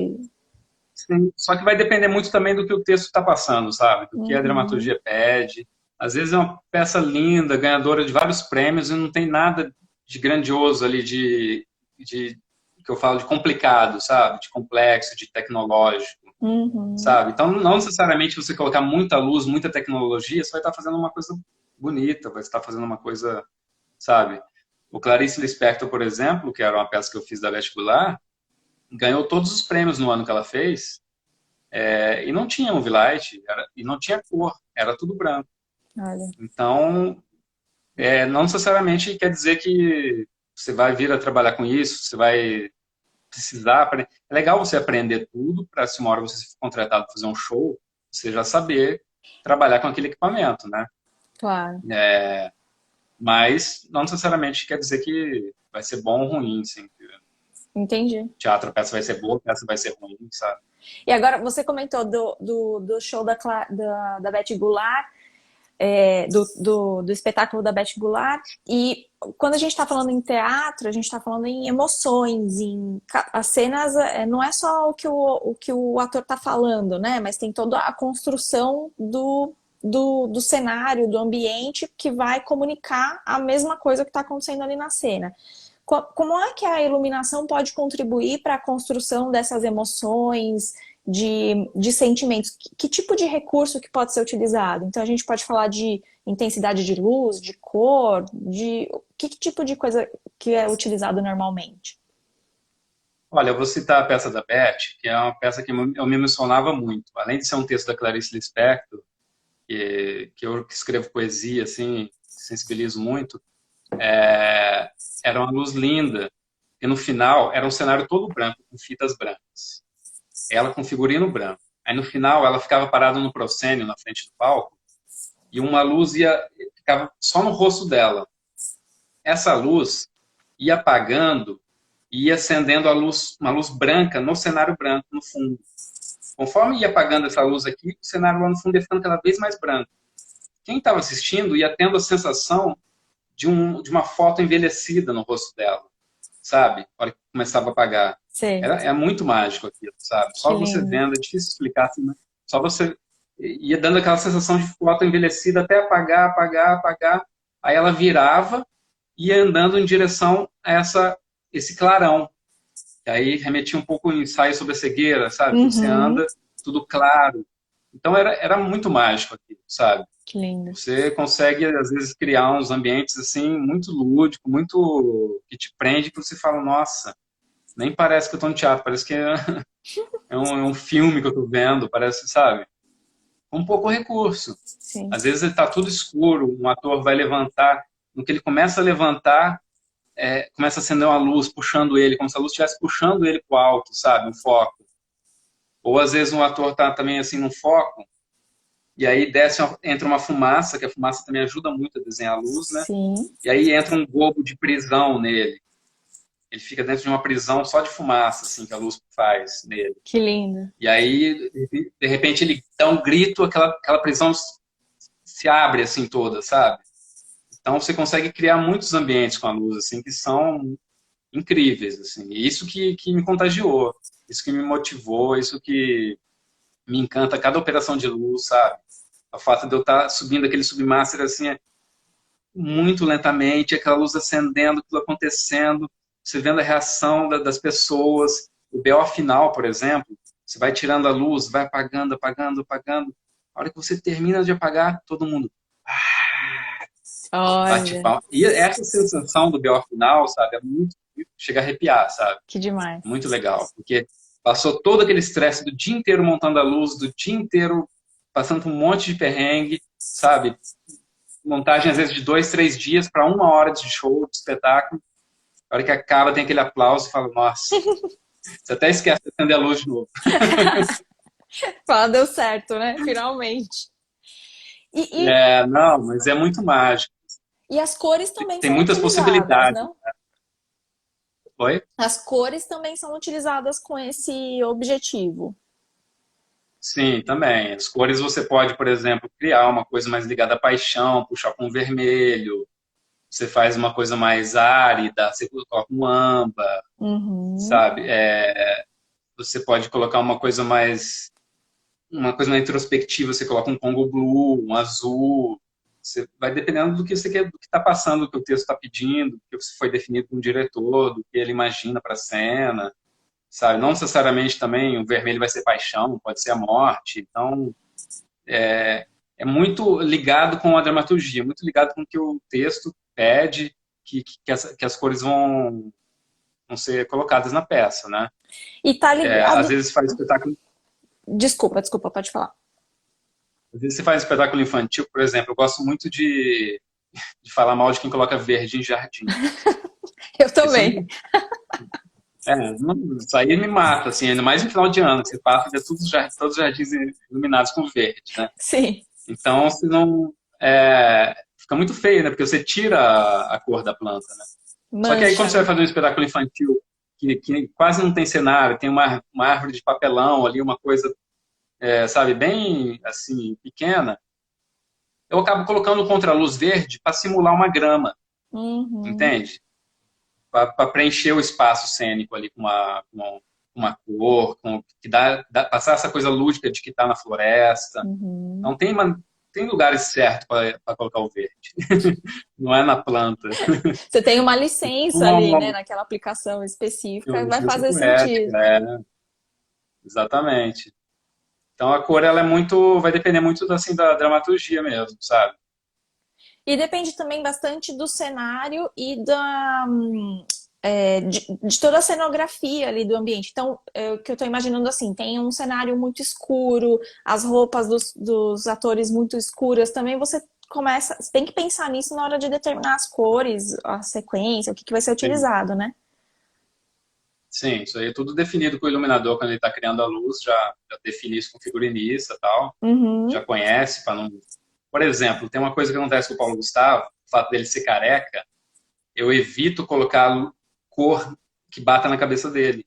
sim, só que vai depender muito também do que o texto está passando, sabe? Do que a Uhum, dramaturgia pede. Às vezes é uma peça linda, ganhadora de vários prêmios e não tem nada de grandioso ali, de que eu falo de complicado, sabe? De complexo, de tecnológico, uhum, sabe? Então, não necessariamente você colocar muita luz, muita tecnologia, você vai estar fazendo uma coisa bonita, vai estar fazendo uma coisa, sabe? O Clarice Lispector, por exemplo, que era uma peça que eu fiz da vestibular, ganhou todos os prêmios no ano que ela fez, e não tinha UV light, e não tinha cor, era tudo branco. olha, Então, não necessariamente quer dizer que você vai vir a trabalhar com isso, você vai precisar aprender. É legal você aprender tudo para, se uma hora você for contratado para fazer um show, você já saber trabalhar com aquele equipamento, né? claro, Mas não necessariamente quer dizer que vai ser bom ou ruim, assim. entendi. Teatro, a peça vai ser boa, a peça vai ser ruim, sabe? E agora, você comentou do show da Beth Goulart, do espetáculo da Beth Goulart. E quando a gente está falando em teatro, a gente está falando em emoções, as cenas, não é só o que o ator está falando, né? Mas tem toda a construção do cenário, do ambiente, que vai comunicar a mesma coisa que está acontecendo ali na cena. Como é que a iluminação pode contribuir para a construção dessas emoções, de sentimentos? Que tipo de recurso que pode ser utilizado? Então, a gente pode falar de intensidade de luz, de cor, de que tipo de coisa que é utilizado normalmente? Olha, eu vou citar a peça da Beth, que é uma peça que eu me emocionava muito. Além de ser um texto da Clarice Lispector, que eu que escrevo poesia, assim, sensibilizo muito, era uma luz linda. E no final, era um cenário todo branco, com fitas brancas. Ela com figurino branco. Aí no final, ela ficava parada no proscênio, na frente do palco, e uma luz ficava só no rosto dela. Essa luz ia apagando e ia acendendo uma luz branca no cenário branco, no fundo. Conforme ia apagando essa luz aqui, o cenário lá no fundo ia ficando cada vez mais branco. Quem estava assistindo ia tendo a sensação de uma foto envelhecida no rosto dela, sabe? Na hora que começava a apagar. Sei, É muito mágico aquilo, sabe? que Só você lindo. vendo, é difícil explicar assim, né? Só você ia dando aquela sensação de foto envelhecida até apagar, apagar, apagar. Aí ela virava e ia andando em direção a esse clarão. E aí remetia um pouco ao ensaio sobre a cegueira, sabe? Quando você Uhum, anda, tudo claro. Então era muito mágico aquilo, sabe? que lindo. Você consegue, às vezes, criar uns ambientes assim, muito lúdico, muito que te prende, que você fala, nossa, nem parece que eu estou no teatro, parece que é um filme que eu estou vendo, parece, sabe? Um pouco recurso. Sim. Às vezes está tudo escuro, um ator vai levantar, no que ele começa a levantar, começa a acender uma luz puxando ele, como se a luz estivesse puxando ele para o alto, sabe? Um foco. Ou às vezes um ator está também assim num foco, e aí entra uma fumaça, que a fumaça também ajuda muito a desenhar a luz, né? Sim, E aí entra um globo de prisão nele. Ele fica dentro de uma prisão só de fumaça, assim, que a luz faz nele. que lindo. E aí, de repente, ele dá um grito, aquela prisão se abre, assim, toda, sabe? Então, você consegue criar muitos ambientes com a luz, assim, que são incríveis, assim. E isso que me contagiou, isso que me motivou, isso que me encanta cada operação de luz, sabe? O fato de eu estar subindo aquele submaster, assim, muito lentamente, aquela luz acendendo, tudo acontecendo, você vendo a reação das pessoas. O BO final, por exemplo, você vai tirando a luz, vai apagando, apagando, apagando. A hora que você termina de apagar, todo mundo. Bate Olha, palma. E essa sensação do Bior final, sabe, é muito, chega a arrepiar, sabe? que demais. Muito legal, porque passou todo aquele estresse do dia inteiro montando a luz, do dia inteiro passando por um monte de perrengue, sabe? Montagem às vezes de 2, 3 dias para 1 hora de show, de espetáculo. A hora que acaba tem aquele aplauso e fala, nossa, você até esquece de acender a luz de novo. Fala, deu certo, né? Finalmente. E, e, É, não, mas é muito mágico. e as cores também Tem são muitas utilizadas, possibilidades. não? Oi? As cores também são utilizadas com esse objetivo. Sim, também. As cores você pode, por exemplo, criar uma coisa mais ligada à paixão, puxar com vermelho. Você faz uma coisa mais árida, você coloca um âmbar, Uhum. sabe? Você pode colocar uma coisa mais introspectiva, você coloca um Congo Blue, um azul. Você vai dependendo do que você quer, do que está passando, do que o texto está pedindo, do que foi definido com o diretor, do que ele imagina para a cena, sabe? Não necessariamente também o vermelho vai ser paixão, pode ser a morte. Então, é muito ligado com a dramaturgia, muito ligado com o que o texto pede, que as cores vão ser colocadas na peça, né? E tá Às ligado. vezes faz espetáculo Desculpa, pode falar. Às vezes você faz espetáculo infantil, por exemplo, eu gosto muito de falar mal de quem coloca verde em jardim. Eu Isso, também. isso aí me mata, assim, ainda mais no final de ano, que você passa e vê todos os jardins iluminados com verde, né? Sim. Então, se não, fica muito feio, né? Porque você tira a cor da planta, né? Só que aí Mancha, quando você vai né? fazer um espetáculo infantil que quase não tem cenário, tem uma árvore de papelão ali, uma coisa, sabe, bem, assim, pequena, eu acabo colocando contraluz verde para simular uma grama, Uhum. entende? Para preencher o espaço cênico ali com uma cor, que passar essa coisa lúdica de que está na floresta. Uhum. Não tem lugares certos para colocar o verde. Não é na planta. Você tem uma licença ali, né, Uma naquela aplicação específica, vai licença fazer poética, sentido. exatamente. Então a cor ela vai depender muito assim da dramaturgia mesmo, sabe? E depende também bastante do cenário e de toda a cenografia ali do ambiente. Então, o que eu estou imaginando assim, tem um cenário muito escuro, as roupas dos atores muito escuras, também você tem que pensar nisso na hora de determinar as cores, a sequência, o que vai ser Sim. utilizado, né? Sim, isso aí é tudo definido com o iluminador quando ele está criando a luz, já define isso com o figurinista e tal, já Uhum. conhece para não. Por exemplo, tem uma coisa que acontece com o Paulo Gustavo, o fato dele ser careca, eu evito colocar cor que bata na cabeça dele,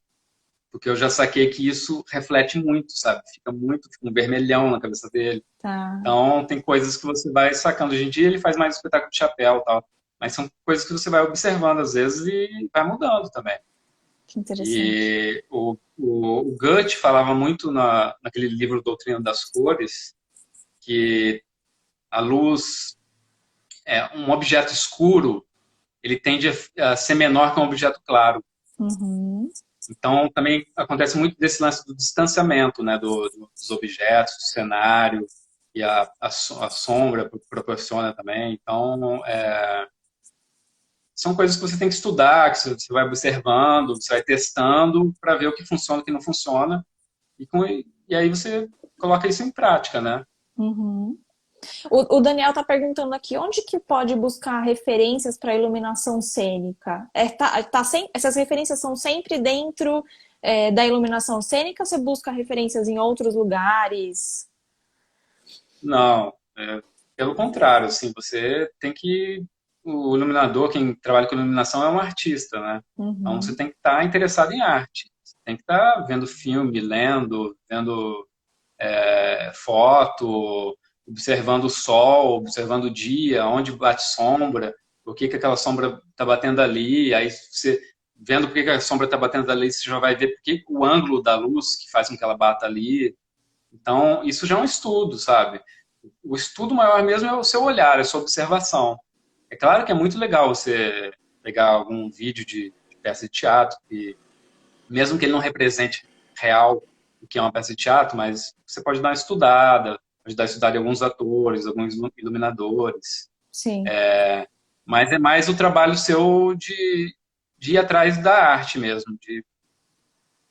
porque eu já saquei que isso reflete muito, sabe? Fica um vermelhão na cabeça dele. Tá, Então, tem coisas que você vai sacando. Hoje em dia ele faz mais espetáculo de chapéu e tal, mas são coisas que você vai observando às vezes e vai mudando também. que interessante. E o Goethe falava muito naquele livro Doutrina das Cores que a luz é um objeto escuro, ele tende a ser menor que um objeto claro. Uhum. Então, também acontece muito desse lance do distanciamento, né, dos objetos, do cenário, e a sombra proporciona também. Então, são coisas que você tem que estudar, que você vai observando, você vai testando para ver o que funciona e o que não funciona. E aí você coloca isso em prática, né? Uhum. O Daniel está perguntando aqui, onde que pode buscar referências para iluminação cênica? Essas referências são sempre dentro da iluminação cênica ou você busca referências em outros lugares? Não, pelo contrário, assim, você tem que. O iluminador, quem trabalha com iluminação, é um artista, né? Então você Uhum. tem que estar interessado em arte. Você tem que estar vendo filme, lendo, vendo foto, observando o sol, observando o dia, onde bate sombra, por que aquela sombra está batendo ali. Aí você, vendo por que a sombra está batendo ali, você já vai ver por que o ângulo da luz que faz com que ela bata ali. Então, isso já é um estudo, sabe? O estudo maior mesmo é o seu olhar, é a sua observação. É claro que é muito legal você pegar algum vídeo de peça de teatro, e mesmo que ele não represente real o que é uma peça de teatro, mas você pode dar uma estudada, pode dar uma estudada em alguns atores, alguns iluminadores. sim. Mas é mais o trabalho seu de ir atrás da arte mesmo.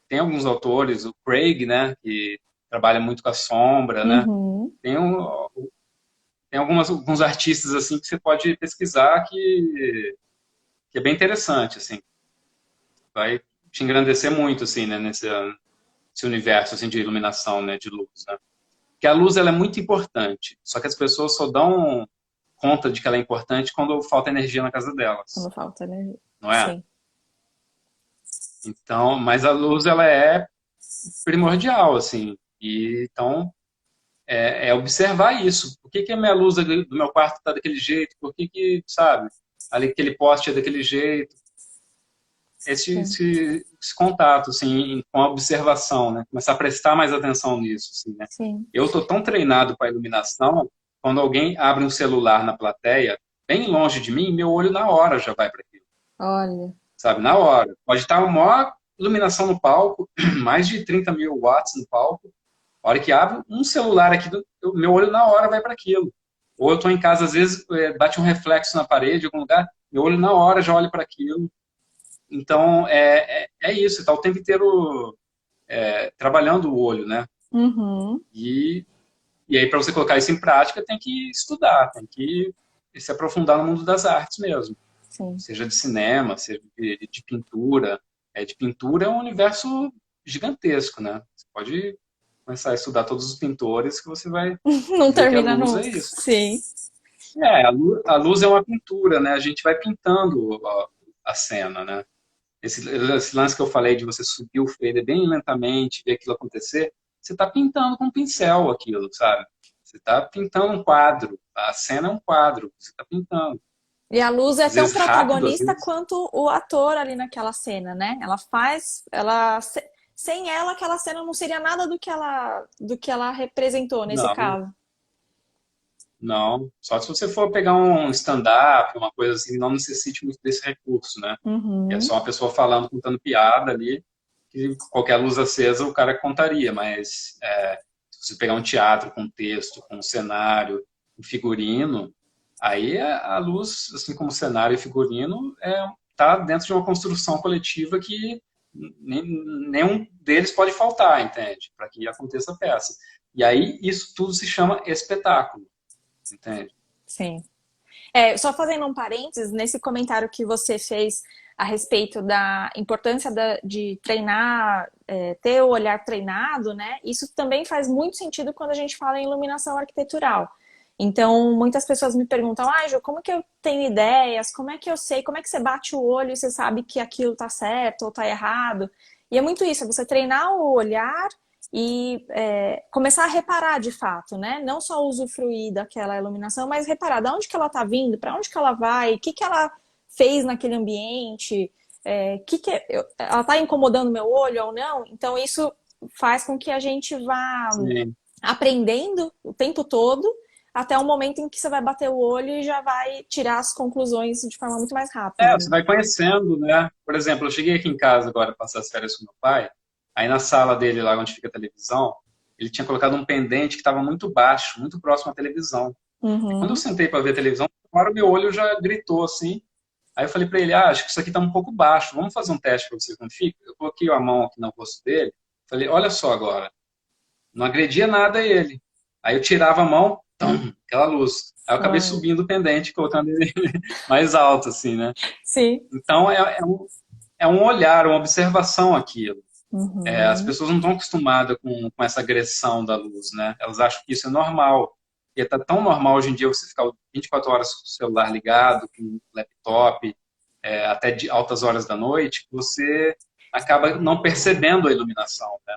Tem alguns autores, o Craig, né, que trabalha muito com a sombra, né? Uhum. Tem, tem alguns artistas assim que você pode pesquisar que é bem interessante, assim. Vai te engrandecer muito, assim, né, esse universo assim, de iluminação, né, de luz, né? Porque a luz ela é muito importante, só que as pessoas só dão conta de que ela é importante quando falta energia na casa delas, Quando falta, né? não é? Sim. Então, mas a luz ela é primordial, assim. E então é observar isso. Por que que a minha luz do meu quarto está daquele jeito? Por que que, sabe, ali aquele poste é daquele jeito? Sim. Esse contato, assim, com a observação, né? Começar a prestar mais atenção nisso, assim, né? Sim. Eu tô tão treinado para iluminação, quando alguém abre um celular na plateia, bem longe de mim, meu olho na hora já vai para aquilo, Olha. sabe? Na hora. Pode estar a maior iluminação no palco, mais de 30 mil watts no palco. A hora que abre um celular aqui, meu olho na hora vai para aquilo. Ou eu estou em casa, às vezes bate um reflexo na parede, em algum lugar, meu olho na hora já olha para aquilo. Então, é isso, está o tempo inteiro trabalhando o olho, né? Uhum. E, e aí, para você colocar isso em prática, tem que estudar, tem que se aprofundar no mundo das artes mesmo. Sim. Seja de cinema, seja de pintura. De pintura é um universo gigantesco, né? Você pode começar a estudar todos os pintores que você vai Não ver que a termina luz é nunca. isso. Sim. A luz é uma pintura, né? A gente vai pintando a cena, né? Esse lance que eu falei de você subir o fader bem lentamente, ver aquilo acontecer, você está pintando com um pincel aquilo, sabe? Você está pintando um quadro. A cena é um quadro, você está pintando. E a luz é Às tão vezes rápido, às protagonista vezes quanto o ator ali naquela cena, né? Ela faz, sem ela aquela cena não seria nada do que ela representou nesse não, caso. não. Só se você for pegar um stand-up, uma coisa assim, não necessite muito desse recurso, né? É Uhum. só uma pessoa falando, contando piada ali, que qualquer luz acesa o cara contaria, mas se você pegar um teatro com texto, com cenário, um figurino, aí a luz, assim como cenário e figurino, tá dentro de uma construção coletiva que nenhum deles pode faltar, entende? Para que aconteça a peça. E aí isso tudo se chama espetáculo, entende? Sim. É, só fazendo um parênteses, nesse comentário que você fez a respeito da importância de treinar, ter o olhar treinado, né? Isso também faz muito sentido quando a gente fala em iluminação arquitetural. Então, muitas pessoas me perguntam, ah, Ju, como que eu tenho ideias? Como é que eu sei? Como é que você bate o olho e você sabe que aquilo tá certo ou tá errado? E é muito isso, é você treinar o olhar e começar a reparar de fato, né? Não só usufruir daquela iluminação, mas reparar de onde que ela está vindo, para onde que ela vai, o que que ela fez naquele ambiente, ela está incomodando meu olho ou não. Então isso faz com que a gente vá Sim. aprendendo o tempo todo até o momento em que você vai bater o olho e já vai tirar as conclusões de forma muito mais rápida, Você né? vai conhecendo, né? Por exemplo, eu cheguei aqui em casa agora passar as férias com meu pai, aí na sala dele, lá onde fica a televisão, ele tinha colocado um pendente que estava muito baixo, muito próximo à televisão. E quando eu Uhum. sentei para ver a televisão, agora o meu olho já gritou assim. Aí eu falei para ele, acho que isso aqui está um pouco baixo, vamos fazer um teste para você como fica? Eu coloquei a mão aqui no rosto dele, falei, olha só agora, não agredia nada a ele. Aí eu tirava a mão, tum, aquela luz. Aí eu acabei Olha. subindo o pendente, colocando ele mais alto, assim, né? Sim. Então, é um olhar, uma observação aquilo. As Uhum. pessoas não estão acostumadas com essa agressão da luz, né? Elas acham que isso é normal. E está tão normal hoje em dia você ficar 24 horas com o celular ligado, com o laptop, até de altas horas da noite, que você acaba não percebendo a iluminação, né?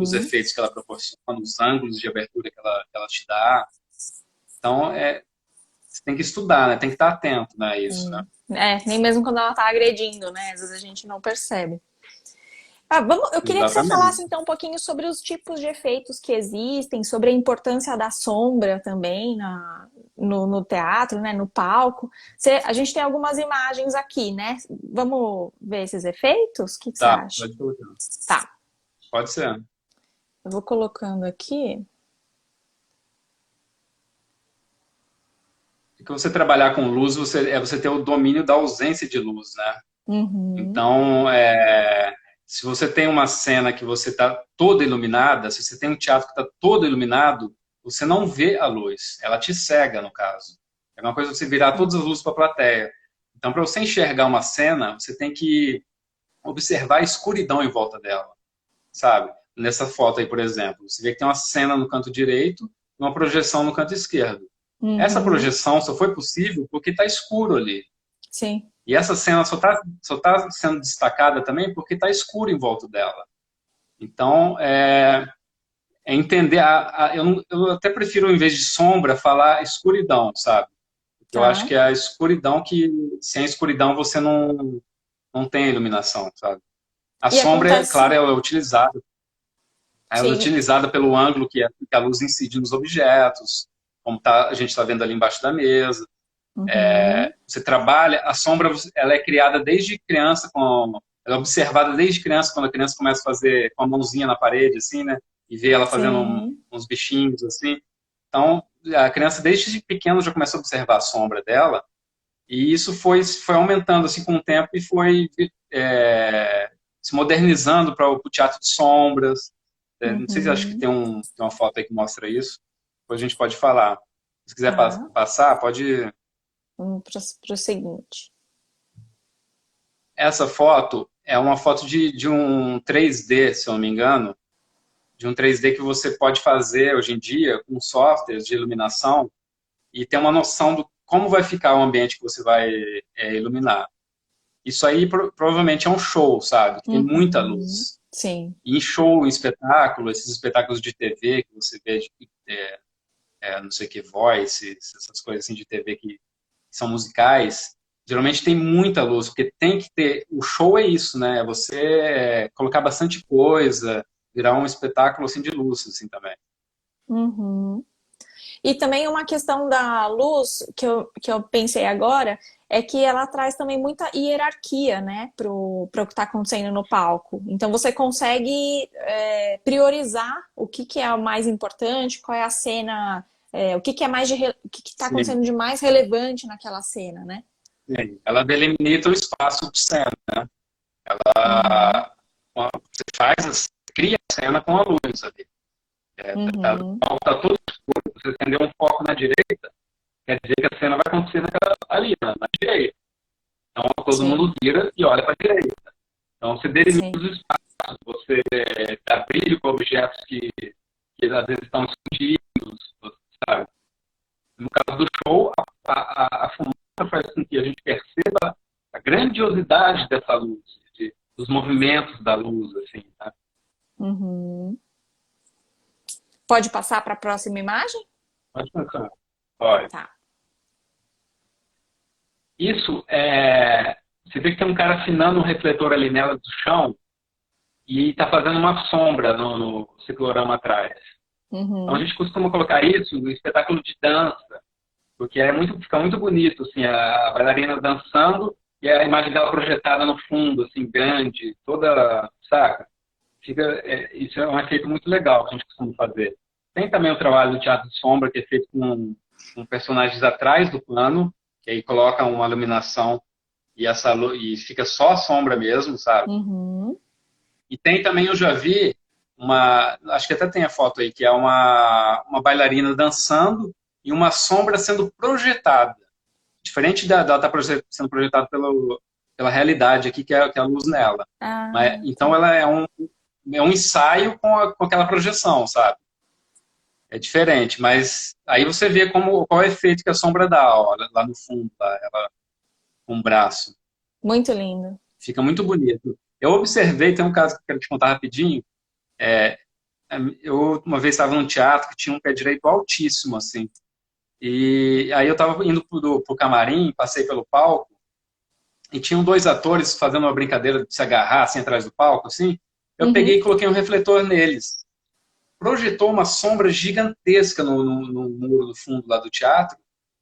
Os Uhum. efeitos que ela proporciona, os ângulos de abertura que ela te dá. Então, você tem que estudar, né? Tem que estar atento, né, a isso, né? Sim. Nem mesmo quando ela tá agredindo, né? Às vezes a gente não percebe. Ah, eu queria que você falasse Exatamente. então um pouquinho sobre os tipos de efeitos que existem, sobre a importância da sombra também no teatro, né? No palco. A gente tem algumas imagens aqui, né? Vamos ver esses efeitos? O que você Tá, acha? pode colocar. Tá, Pode ser. eu vou colocando aqui. Porque você trabalhar com luz, você ter o domínio da ausência de luz, né? Uhum. Então, se você tem uma cena que você está toda iluminada, se você tem um teatro que está todo iluminado, você não vê a luz, ela te cega, no caso. É uma coisa você virar todas as luzes para a plateia. Então, para você enxergar uma cena, você tem que observar a escuridão em volta dela, sabe? Nessa foto aí, por exemplo, você vê que tem uma cena no canto direito e uma projeção no canto esquerdo. Essa Uhum. projeção só foi possível porque está escuro ali. Sim. E essa cena só tá sendo destacada também porque está escuro em volta dela. Então, é entender. Eu até prefiro, em vez de sombra, falar escuridão, sabe? Porque eu acho Tá. que é a escuridão que, sem a escuridão, você não tem iluminação, sabe? A E sombra, acontece, claro, sim. é utilizada pelo ângulo que a luz incide nos objetos, como a gente está vendo ali embaixo da mesa. Uhum. Você trabalha, a sombra ela é criada desde criança, ela é observada desde criança, quando a criança começa a fazer com a mãozinha na parede, assim, né? E vê ela fazendo Sim. uns bichinhos, assim. Então, a criança desde pequeno já começa a observar a sombra dela, e isso foi aumentando assim com o tempo e foi se modernizando para o teatro de sombras. Não sei se acho que Uhum. tem uma foto aí que mostra isso. Depois a gente pode falar. Se quiser Tá. passar, pode. Vamos para o seguinte. Essa foto é uma foto de um 3D, se eu não me engano, de um 3D que você pode fazer hoje em dia com softwares de iluminação e ter uma noção do como vai ficar o ambiente que você vai iluminar. Isso aí provavelmente é um show, sabe? Que tem muita Uhum. luz. Sim. E em show, em espetáculo, esses espetáculos de TV que você vê, não sei o que, Voice, essas coisas assim de TV que são musicais, geralmente tem muita luz, porque tem que ter. O show é isso, né? É você colocar bastante coisa, virar um espetáculo assim de luz, assim também. Uhum. E também uma questão da luz que eu pensei agora é que ela traz também muita hierarquia, né, pro que está acontecendo no palco. Então você consegue priorizar o que é o mais importante, qual é a cena, o que é mais o que está Sim. acontecendo de mais relevante naquela cena, né? Sim. Ela delimita o espaço de cena. Uhum, Você cria a cena com a luz ali. uhum, Tá tudo escuro, você acendeu um foco na direita, quer dizer que a cena vai acontecer ali, na direita. Então todo sim, mundo vira e olha para a direita. Então você delimita sim. os espaços, você dá brilho para objetos que às vezes estão escondidos, sabe? No caso do show, a fumaça faz com que a gente perceba a grandiosidade dessa luz, dos movimentos da luz, assim, tá? Uhum. Pode passar para a próxima imagem? Pode pensar. Olha, Tá. isso você vê que tem um cara afinando um refletor ali nela do chão e está fazendo uma sombra no ciclorama atrás. Então a Uhum, gente costuma colocar isso no espetáculo de dança, porque fica muito bonito, assim, a bailarina dançando e a imagem dela projetada no fundo, assim, grande, toda, saca? Isso é um efeito muito legal que a gente costuma fazer. Tem também o trabalho do teatro de sombra, que é feito com personagens atrás do plano, que aí coloca uma iluminação e fica só a sombra mesmo, sabe? uhum. E tem também, eu já vi, acho que até tem a foto aí, que é uma bailarina dançando e uma sombra sendo projetada. Diferente dela estar sendo projetada pela realidade aqui, que é a luz nela. Mas, Ah, então tá. ela é um ensaio com aquela projeção, sabe? É diferente, mas aí você vê qual é o efeito que a sombra dá, ó, lá no fundo, lá, ela com o braço. Muito lindo. Fica muito bonito. Eu observei, tem um caso que eu quero te contar rapidinho. Eu uma vez estava num teatro que tinha um pé direito altíssimo, assim. E aí eu estava indo pro camarim, passei pelo palco, e tinham dois atores fazendo uma brincadeira de se agarrar assim atrás do palco, assim. Eu peguei Uhum. e coloquei um refletor neles. Projetou uma sombra gigantesca no muro do fundo lá do teatro,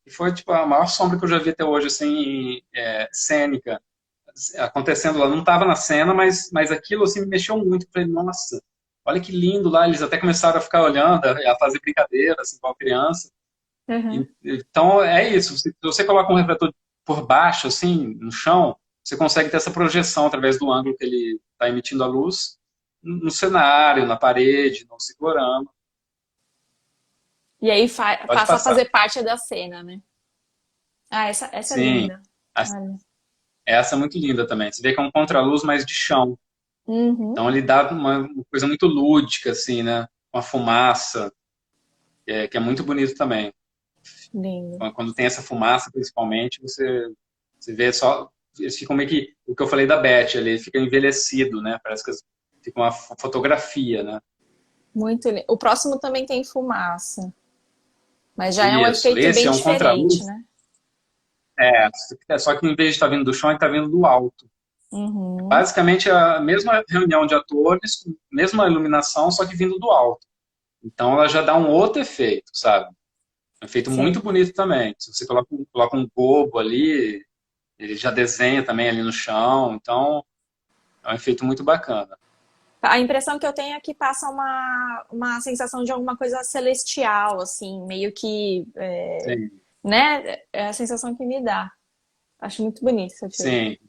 e foi tipo a maior sombra que eu já vi até hoje, assim, cênica, acontecendo lá. Não estava na cena, mas aquilo assim me mexeu muito. Eu falei, nossa, olha que lindo lá. Eles até começaram a ficar olhando, a fazer brincadeira, assim, com a criança. Uhum. Então, é isso. Se você coloca um refletor por baixo, assim, no chão, você consegue ter essa projeção através do ângulo que ele está emitindo a luz no cenário, na parede, no ciclorama. E aí Pode passa a passar. fazer parte da cena, né? Ah, essa é Sim. linda. Olha. Essa é muito linda também. Você vê que é um contraluz, mas de chão. Uhum. Então, ele dá uma coisa muito lúdica, assim, né? Uma fumaça, que é muito bonito também. Lindo. Quando tem essa fumaça, principalmente, você vê só. Eles ficam meio que. O que eu falei da Beth, ele fica envelhecido, né? Parece que fica uma fotografia, né? Muito lindo. O próximo também tem fumaça, mas já é um Isso. efeito Esse bem é um diferente, contraluz. né? Só que em vez de estar vindo do chão, ele está vindo do alto. Uhum. Basicamente, é a mesma reunião de atores, com a mesma iluminação, só que vindo do alto. Então, ela já dá um outro efeito, sabe? Um efeito muito Sim. bonito também. Se você coloca um gobo ali, ele já desenha também ali no chão. Então, é um efeito muito bacana. A impressão que eu tenho é que passa uma sensação de alguma coisa celestial, assim, meio que, Sim, né? É a sensação que me dá. Acho muito bonito esse filme. sim.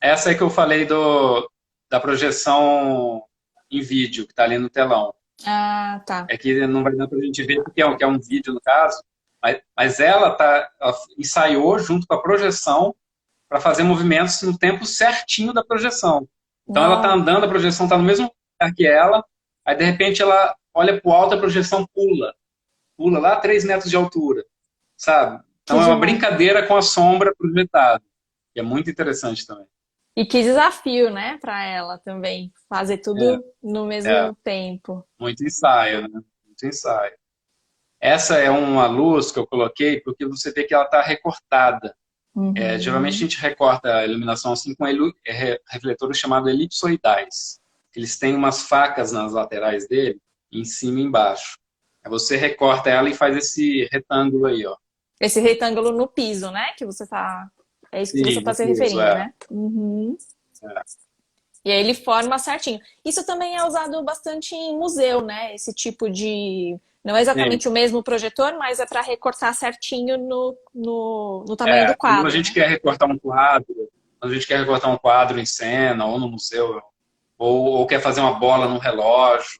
Essa é que eu falei da projeção em vídeo, que está ali no telão. Ah, tá. É que não vai dar para a gente ver, porque que é um vídeo no caso, mas ela ensaiou junto com a projeção para fazer movimentos no tempo certinho da projeção. Então ela está Não, andando, a projeção está no mesmo lugar que ela, aí de repente ela olha para o alto, a projeção pula lá a 3 metros de altura, sabe? que Então é uma demais. brincadeira com a sombra projetada, que é muito interessante também. E que desafio, né, para ela também, fazer É, tudo no é, mesmo tempo. muito ensaio, né? Muito ensaio. Essa é uma luz que eu coloquei porque você vê que ela está recortada. Geralmente a Uhum. gente recorta a iluminação assim com refletores chamados elipsoidais. Eles têm umas facas nas laterais dele, em cima e embaixo. Aí você recorta ela e faz esse retângulo aí, ó. Esse retângulo no piso, né, que você tá, é isso que você Sim, está no se piso, referindo, é. né? Uhum. É. E aí ele forma certinho. Isso também é usado bastante em museu, né? Esse tipo de. Não é Sim, exatamente o mesmo projetor, mas é para recortar certinho no tamanho do quando a quadro, gente né? quer recortar um quadro, quando a gente quer recortar um quadro em cena ou no museu, ou quer fazer uma bola num relógio,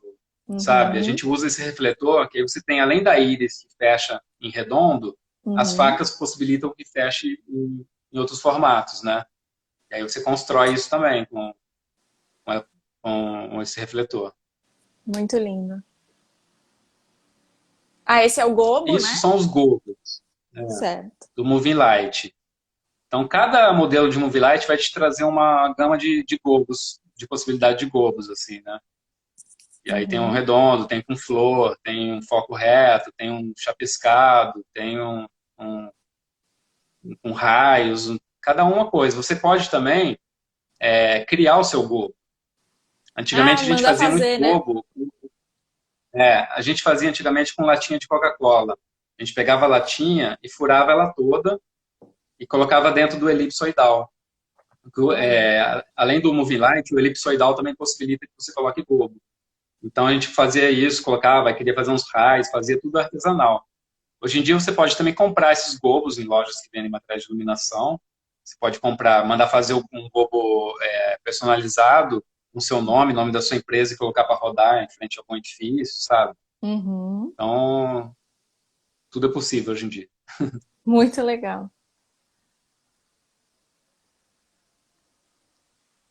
sabe? A Uhum, gente usa esse refletor, que aí você tem, além da íris que fecha em redondo, as uhum. facas possibilitam que feche em outros formatos, né? E aí você constrói isso também com, com esse refletor. Muito lindo. Ah, esse é o Gobo, Isso né? são os gobos, né, Certo. do Moving Light. Então, cada modelo de Moving Light vai te trazer uma gama de gobos, de possibilidade de gobos, assim, né? E aí tem um Uhum. redondo, tem com flor, tem um foco reto, tem um chapiscado, tem um, um raios, cada uma coisa. Você pode também criar o seu gobo. Ah, Antigamente a gente manda fazia muito fazer, né? gobo, a gente fazia antigamente com latinha de Coca-Cola. A gente pegava a latinha e furava ela toda e colocava dentro do elipsoidal. Olha. Além do moving light, o elipsoidal também possibilita que você coloque gobo. Então a gente fazia isso, colocava, queria fazer uns raios, fazia tudo artesanal. Hoje em dia você pode também comprar esses gobos em lojas que vendem materiais de iluminação. Você pode comprar, mandar fazer um gobo personalizado com seu nome, nome da sua empresa e colocar para rodar em frente a algum edifício, sabe? Uhum. Então, tudo é possível hoje em dia. Muito legal.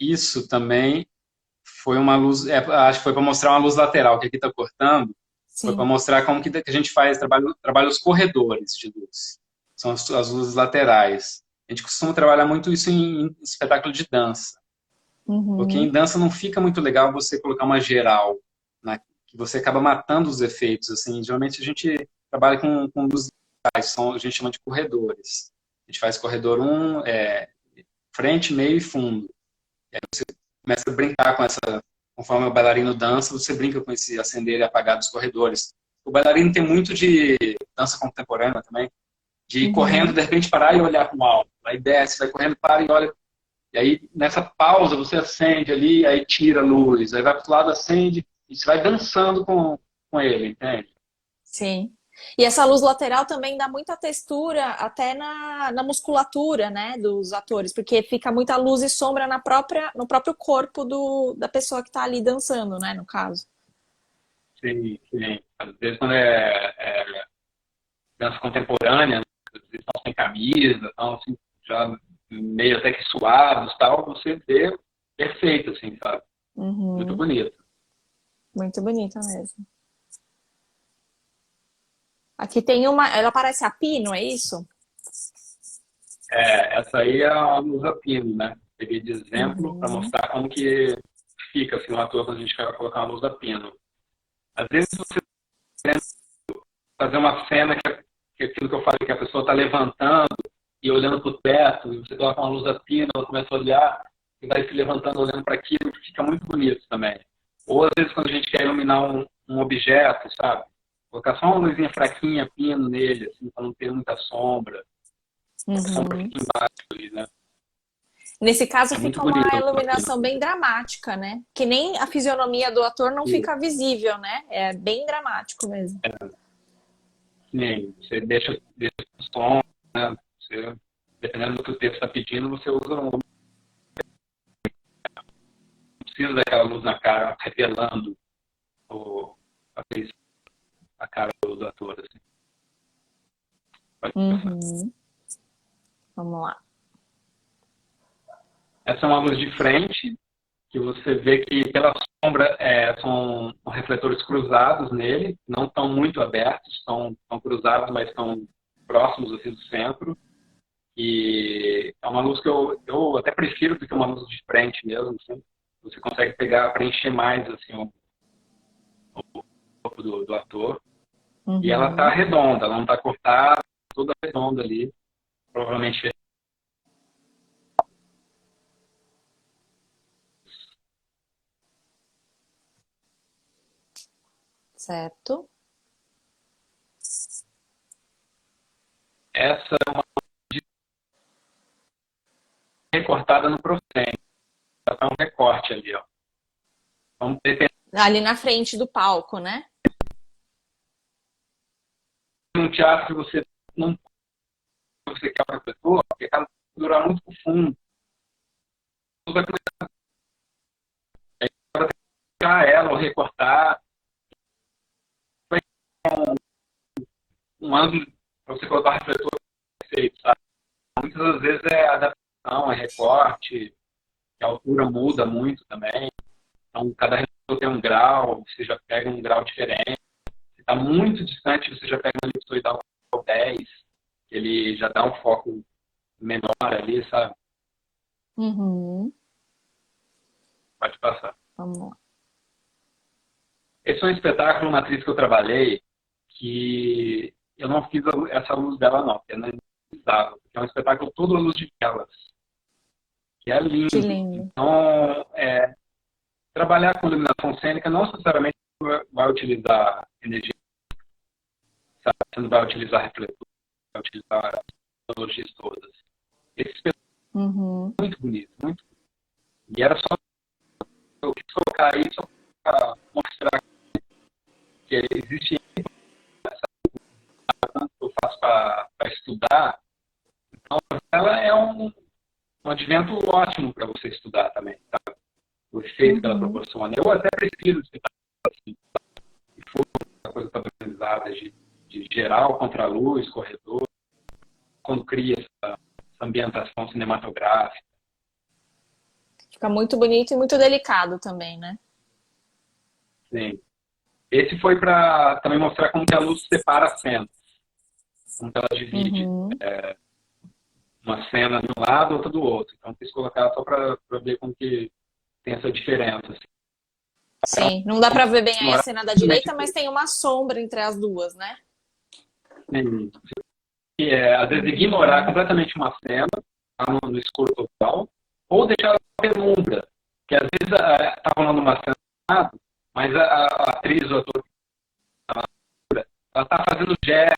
Isso também foi uma luz, acho que foi para mostrar uma luz lateral, que aqui está cortando, foi para Sim. mostrar como que a gente faz, trabalha os corredores de luz. São as luzes laterais. A gente costuma trabalhar muito isso em espetáculo de dança. Porque em Uhum. dança não fica muito legal você colocar uma geral, né? Que você acaba matando os efeitos. Assim. Geralmente a gente trabalha com luzes, a gente chama de corredores. A gente faz corredor frente, meio e fundo. Começa a brincar com essa, conforme o bailarino dança, você brinca com esse acender e apagar dos corredores. O bailarino tem muito de dança contemporânea também, de ir correndo, Uhum. de repente parar e olhar para o alto. Aí desce, vai correndo, para e olha. E aí, nessa pausa, você acende ali, aí tira a luz. Aí vai para o lado, acende, e você vai dançando com ele, entende? Sim. E essa luz lateral também dá muita textura até na musculatura, né, dos atores, porque fica muita luz e sombra no próprio corpo da pessoa que está ali dançando, né, no caso. Sim, sim. Às vezes quando é dança contemporânea, né, às vezes estão sem camisa, estão assim, já meio até que suados, tal, você vê perfeito, assim, sabe? Muito Uhum. bonito. Muito bonita mesmo. Aqui tem uma. Ela parece a Pino, é isso? Essa aí é a musa pino, né? Peguei de exemplo para Uhum. mostrar como que fica assim, o ator quando a gente quer colocar uma musa pino. Às vezes você quer fazer uma cena que é aquilo que eu falei, que a pessoa está levantando e olhando para o teto, e você coloca uma luz pino, ela começa a olhar e vai se levantando olhando para aquilo, que fica muito bonito também. Ou às vezes quando a gente quer iluminar um objeto, sabe? Colocar só uma luzinha fraquinha, pino nele, assim, para não ter muita sombra. A sombra Uhum. fica embaixo ali, né? Nesse caso É muito fica uma bonito a luz iluminação bem dramática, né? Que nem a fisionomia do ator não pino. fica visível, né? É bem dramático mesmo. Sim, você deixa o som, né? Você, dependendo do que o texto está pedindo, você usa não precisa daquela luz na cara, revelando o, a, a cara do ator. Assim. Pode passar. Uhum. Vamos lá. Essa é uma luz de frente, que você vê que pela sombra são refletores cruzados nele, não estão muito abertos, estão cruzados, mas estão próximos assim, do centro. E é uma luz que eu até prefiro do que uma luz de frente mesmo. Assim. Você consegue pegar, preencher mais assim, o corpo do ator. E ela está Uhum. redonda, ela não está cortada, toda redonda ali. Provavelmente Certo. essa é uma recortada no proscênio. Ela tá um recorte ali, ó. Vamos depender Ali na frente do palco, né? de um teatro que você não você quer para a pessoa, porque ela durar muito profundo. Você vai pegar ela ou recortar, vai um ângulo para você colocar refletor perfeito, sabe? Muitas das vezes é adaptação, é recorte, que a altura muda muito também. Então, cada refletor tem um grau, você já pega um grau diferente. Se está muito distante, você já pega um elipsoidal 10, ele já dá um foco menor ali, sabe? Uhum. Pode passar. Vamos lá. Esse é um espetáculo, uma atriz que eu trabalhei, que eu não fiz essa luz dela, não, porque não precisava. É um espetáculo todo à luz de velas, que é Que lindo. lindo. Então, trabalhar com iluminação cênica não necessariamente vai utilizar energia, sabe? Você não vai utilizar refletor, vai utilizar as tecnologias todas. Esse espetáculo Uhum. é muito bonito, muito. E era só eu quis colocar aí só para mostrar que existe tanto que eu faço para estudar. Então, ela é um advento ótimo para você estudar também, tá? O efeito que ela Uhum. proporciona. Eu até prefiro espetáculos assim, se for uma coisa padronizada de geral, contraluz, corredor, quando cria essa ambientação cinematográfica. Fica muito bonito e muito delicado também, né? Sim. Esse foi para também mostrar como que a luz separa as cenas, como que ela divide Uhum. uma cena de um lado, outra do outro. Então, quis colocar só para ver como que tem essa diferença. Assim. Sim, não dá pra ver bem aí a Ignorar cena da direita, mas completamente tem uma sombra entre as duas, né? às vezes ignorar Uhum. completamente uma cena, tá no escuro total, ou deixar ela penumbra, que às vezes está rolando uma cena, mas a atriz ou ator, ela está fazendo gesto,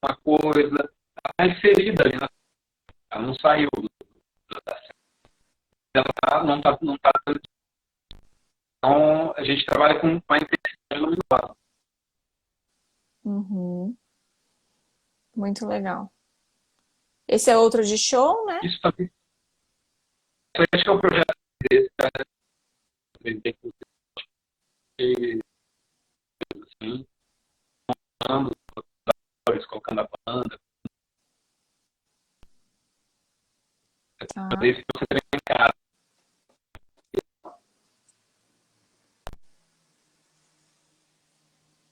uma coisa, ela está inserida ali, ela não saiu da cena, ela não está Então, a gente trabalha com a intensidade luminosa. Uhum. Muito legal. Esse é outro de show, né? Isso também, esse é o projeto desse, assim, colocando colocando a banda, Tá. talvez você tenha em casa.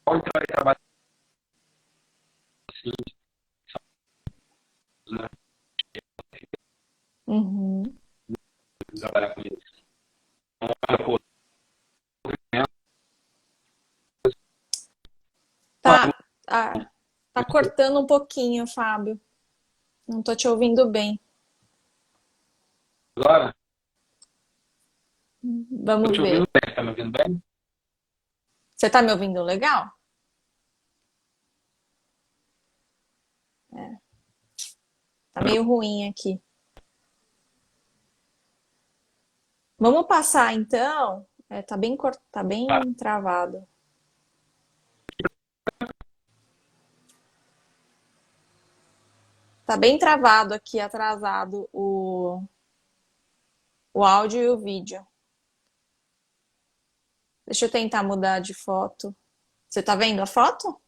Pode trabalhar assim, né? Uhum. Trabalhar com isso. Então, Tá, tá cortando um pouquinho, Fábio. Não tô te ouvindo bem. agora, estou Vamos te ouvindo ver. bem, está me ouvindo bem? Você tá me ouvindo legal? Tá meio ruim aqui. Vamos passar então. Tá bem, tá Tá. bem travado. Tá bem travado aqui, atrasado o áudio e o vídeo. Deixa eu tentar mudar de foto. Você tá vendo a foto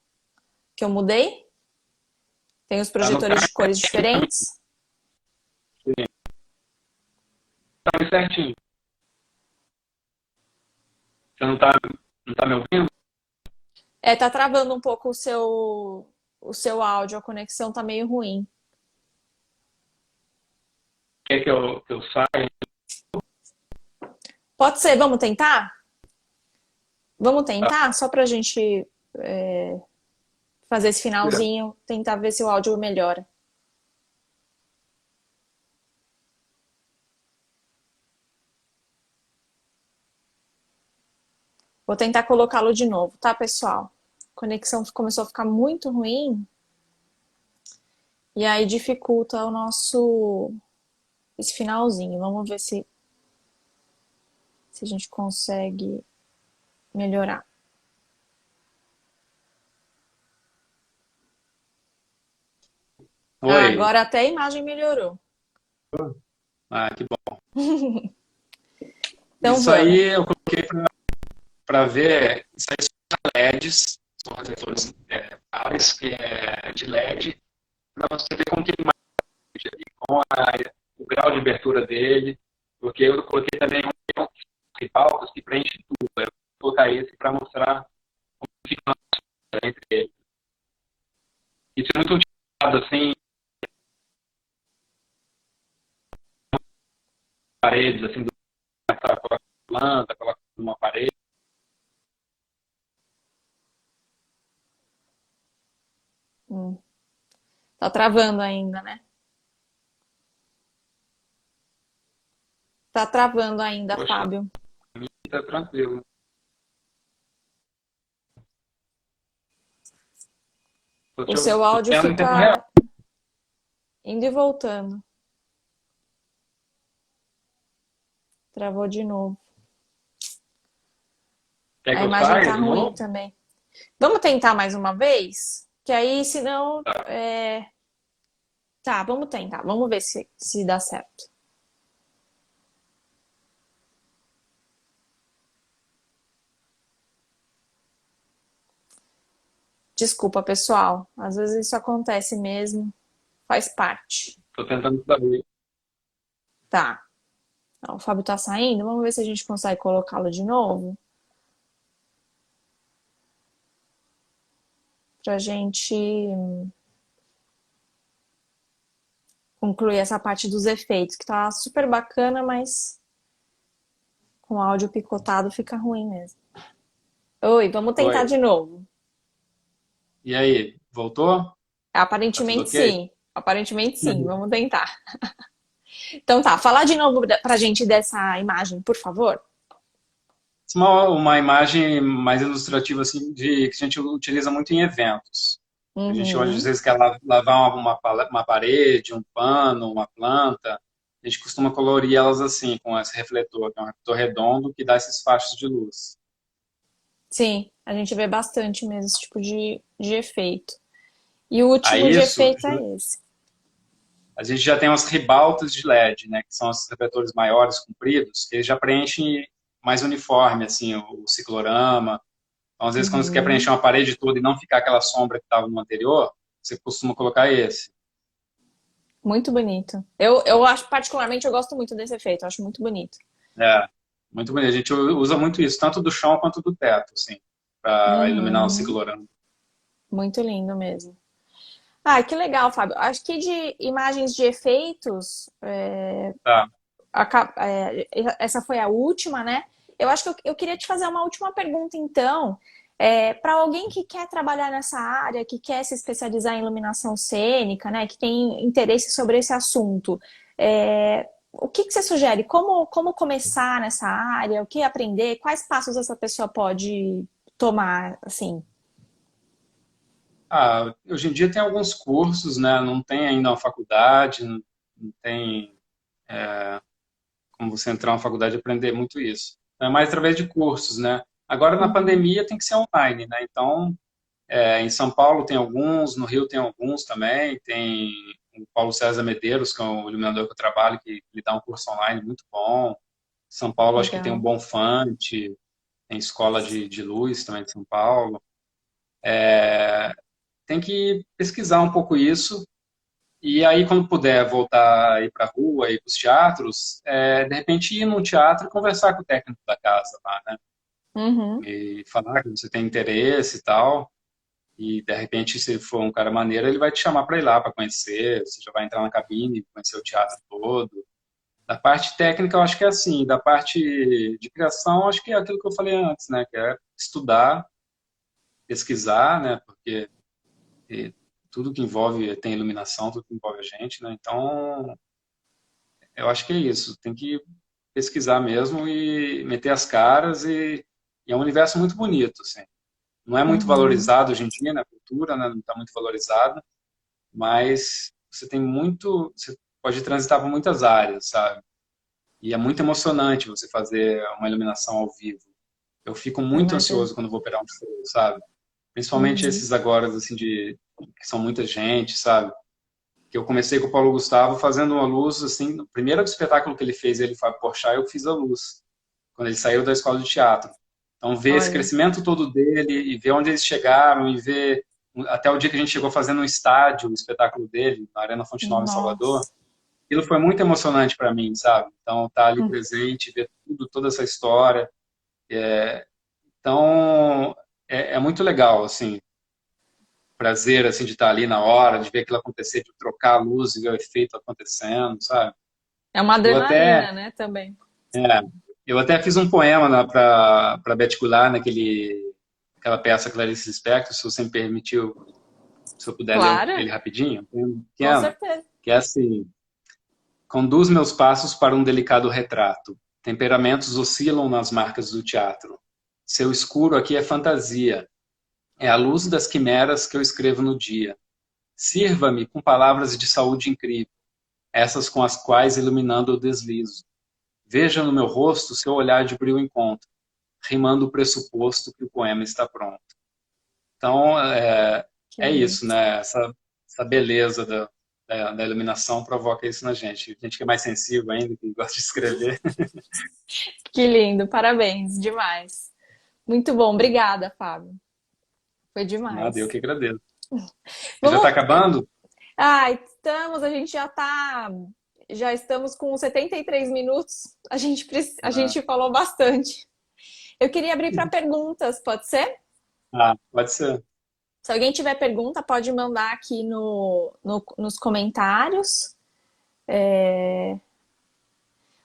que eu mudei? Tem os Tá no projetores de cores diferentes. time certinho. Você não tá me ouvindo? Tá travando um pouco o seu áudio, a conexão tá meio ruim. Quer que eu saia? Pode ser, vamos tentar? Vamos tentar? Só pra gente fazer esse finalzinho, tentar ver se o áudio melhora. Vou tentar colocá-lo de novo, tá, pessoal? A conexão começou a ficar muito ruim e aí dificulta o nosso esse finalzinho. Vamos ver se a gente consegue melhorar. Oi. Agora até a imagem melhorou. Ah, que bom. Então Isso vamos. aí eu coloquei para ver. Isso aí são LEDs, são refletores pares, que é de LED, para você ver com que imagem, o grau de abertura dele, porque eu coloquei também um pautas que preenche tudo. Eu vou colocar esse para mostrar como fica entre eles. Isso é muito utilizado assim, paredes, assim, coloca planta, coloca uma parede. Tá travando ainda, né? Tá travando ainda, Poxa, Fábio. tá tranquilo. Tô O te seu áudio vendo em tempo real. fica indo e voltando. Travou de novo. Quer A que eu imagem saia tá de ruim novo? também. Vamos tentar mais uma vez? Que aí, senão. Tá, vamos tentar. Vamos ver se dá certo. Desculpa, pessoal. Às vezes isso acontece mesmo. Faz parte. Tô tentando saber. Tá. Então, o Fábio tá saindo. Vamos ver se a gente consegue colocá-lo de novo. Pra gente concluir essa parte dos efeitos, que tá super bacana, mas com áudio picotado fica ruim mesmo. Oi, vamos tentar Oi. de novo. E aí, voltou? Tá tudo Aparentemente ok? sim. Aparentemente sim. Vamos tentar. Então tá, falar de novo pra gente dessa imagem, por favor. Uma imagem mais ilustrativa assim, que a gente utiliza muito em eventos. A gente às Uhum. vezes quer lavar uma parede, um pano, uma planta. a gente costuma colorir elas assim, com esse refletor, que é um refletor redondo que dá esses fachos de luz. Sim, a gente vê bastante mesmo esse tipo de efeito. E o último Aí de isso, efeito é esse. a gente já tem umas ribaltas de LED, né, que são os refletores maiores, compridos, que eles já preenchem mais uniforme, assim, o ciclorama. Então, às vezes, quando você quer preencher Uhum. uma parede toda e não ficar aquela sombra que estava no anterior, você costuma colocar esse. Muito bonito. Eu acho, particularmente, eu gosto muito desse efeito, eu acho muito bonito. É, muito bonito. A gente usa muito isso, tanto do chão quanto do teto, assim, para iluminar o Uhum. ciclorama. Muito lindo mesmo. Ah, que legal, Fábio. Acho que de imagens de efeitos, Tá. essa foi a última, né? Eu acho que eu queria te fazer uma última pergunta, então. Para alguém que quer trabalhar nessa área, que quer se especializar em iluminação cênica, né? Que tem interesse sobre esse assunto, o que você sugere? Como começar nessa área? O que aprender? Quais passos essa pessoa pode tomar, assim? Hoje em dia tem alguns cursos, né? Não tem ainda uma faculdade, não tem como você entrar na faculdade e aprender muito isso. É mais através de cursos, né? Agora, na Uhum. pandemia, tem que ser online, né? Então, em São Paulo tem alguns, no Rio tem alguns também, tem o Paulo César Medeiros, que é o iluminador que eu trabalho, que ele dá um curso online muito bom. São Paulo, acho que tem o Legal. Bom Fante, tem Escola de Luz também de São Paulo. Tem que pesquisar um pouco isso. E aí, quando puder voltar a ir para a rua, ir para os teatros, de repente ir num teatro e conversar com o técnico da casa lá, né? Uhum. E falar que você tem interesse e tal. E, de repente, se for um cara maneiro, ele vai te chamar para ir lá para conhecer. Você já vai entrar na cabine, conhecer o teatro todo. Da parte técnica, eu acho que é assim. Da parte de criação, acho que é aquilo que eu falei antes, né? Que é estudar, pesquisar, né? Porque tudo que envolve, tem iluminação, tudo que envolve a gente, né? Então, eu acho que é isso. Tem que pesquisar mesmo e meter as caras e é um universo muito bonito, assim. Não é muito Uhum. valorizado hoje em dia na cultura, né? Não está muito valorizado, mas você tem muito, você pode transitar por muitas áreas, sabe? E é muito emocionante você fazer uma iluminação ao vivo. Eu fico Eu muito imagino. ansioso quando vou operar um show, sabe? Principalmente Uhum. esses agora, assim, que são muita gente, sabe? Que eu comecei com o Paulo Gustavo fazendo uma luz, assim, no primeiro espetáculo que ele fez, ele e Fábio Porchat, eu fiz a luz, quando ele saiu da escola de teatro. Então, ver esse Olha, crescimento todo dele e ver onde eles chegaram e ver até o dia que a gente chegou fazendo um estádio, o espetáculo dele, na Arena Fonte Nova, em Salvador, nossa. aquilo foi muito emocionante para mim, sabe? Então, estar ali Hum. presente, ver tudo, toda essa história. Então, é muito legal, assim, prazer, assim, de estar ali na hora, de ver aquilo acontecer, de trocar a luz e ver o efeito acontecendo, sabe? É uma Eu até, adrenalina, né, também. é, eu até fiz um poema para Beth Goulart, aquela peça Clarice Lispector, se você me permitiu, se eu puder ler Claro, ele rapidinho, tem um com pequeno, certeza. que é assim: conduz meus passos para um delicado retrato. Temperamentos oscilam nas marcas do teatro. Seu escuro aqui é fantasia. É a luz das quimeras que eu escrevo no dia. Sirva-me com palavras de saúde incrível, essas com as quais iluminando eu deslizo. Veja no meu rosto seu olhar de brilho encontro, rimando o pressuposto que o poema está pronto. Então, Que é lindo. isso, né? Essa beleza da iluminação provoca isso na gente. A gente que é mais sensível ainda, que gosta de escrever. Que lindo. Parabéns. Demais. Muito bom. Obrigada, Fábio. Foi Nada, eu demais. que agradeço. Já está Vamos. acabando? Estamos, a gente já tá. Já estamos com 73 minutos. A Ah, gente falou bastante. Eu queria abrir para perguntas, pode ser? pode ser. Se alguém tiver pergunta, pode mandar aqui nos comentários.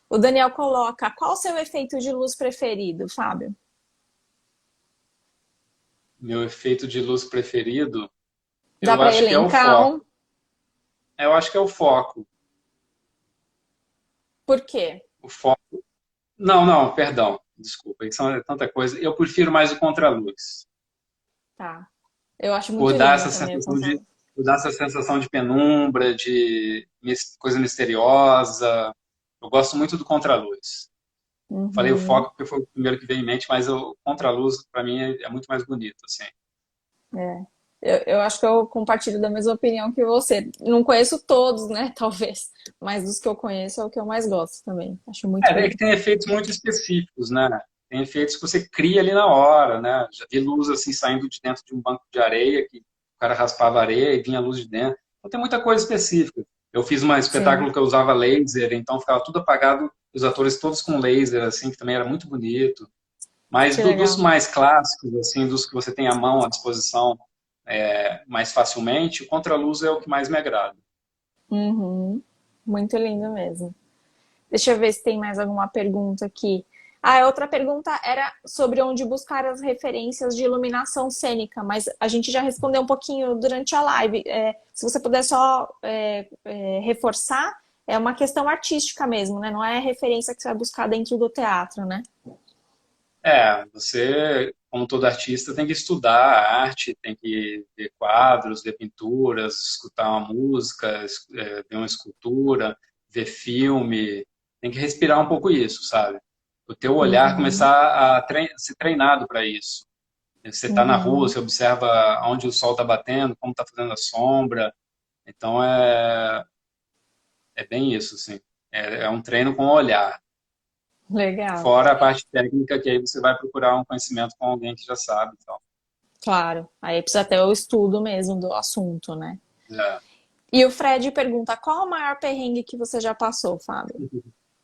O Daniel coloca: qual o seu efeito de luz preferido, Fábio? Meu efeito de luz preferido, Dá eu para acho que é o elencar foco. um? Eu acho que é o foco. Por quê? O foco. Não, não, perdão. Desculpa, isso é tanta coisa. Eu prefiro mais o contraluz. Tá. Eu acho Por muito dar lindo essa também o sensação controle. por dar essa sensação de penumbra, de coisa misteriosa. Eu gosto muito do contraluz. Falei o Uhum. foco porque foi o primeiro que veio em mente, mas o contraluz, para mim, é muito mais bonito, assim. É. Eu acho que eu compartilho da mesma opinião que você. Não conheço todos, né? Talvez. Mas dos que eu conheço é o que eu mais gosto também. Acho muito É que bonito. tem efeitos muito específicos, né? Tem efeitos que você cria ali na hora, né? Já vi luz assim saindo de dentro de um banco de areia, que o cara raspava a areia e vinha a luz de dentro. Então tem muita coisa específica. Eu fiz um Sim, espetáculo que eu usava laser, então ficava tudo apagado, os atores todos com laser, assim, que também era muito bonito. Mas que dos legal. mais clássicos, assim, dos que você tem à mão, à disposição, mais facilmente, o contraluz é o que mais me agrada. Uhum. Muito lindo mesmo. Deixa eu ver se tem mais alguma pergunta aqui. Ah, a outra pergunta era sobre onde buscar as referências de iluminação cênica, mas a gente já respondeu um pouquinho durante a live. Se você puder só reforçar, é uma questão artística mesmo, né? Não é referência que você vai buscar dentro do teatro, né? Você, como todo artista, tem que estudar a arte, tem que ver quadros, ver pinturas, escutar uma música, ver uma escultura, ver filme, tem que respirar um pouco isso, sabe? O teu olhar Uhum, começar a ser treinado para isso. Você está na rua, uhum. você observa onde o sol está batendo, como está fazendo a sombra. Então é bem isso, assim. É um treino com o olhar. Legal, Fora a parte técnica, que aí você vai procurar um conhecimento com alguém que já sabe. Então, claro. Aí precisa ter o estudo mesmo do assunto, né? é. E o Fred pergunta: qual o maior perrengue que você já passou, Fábio?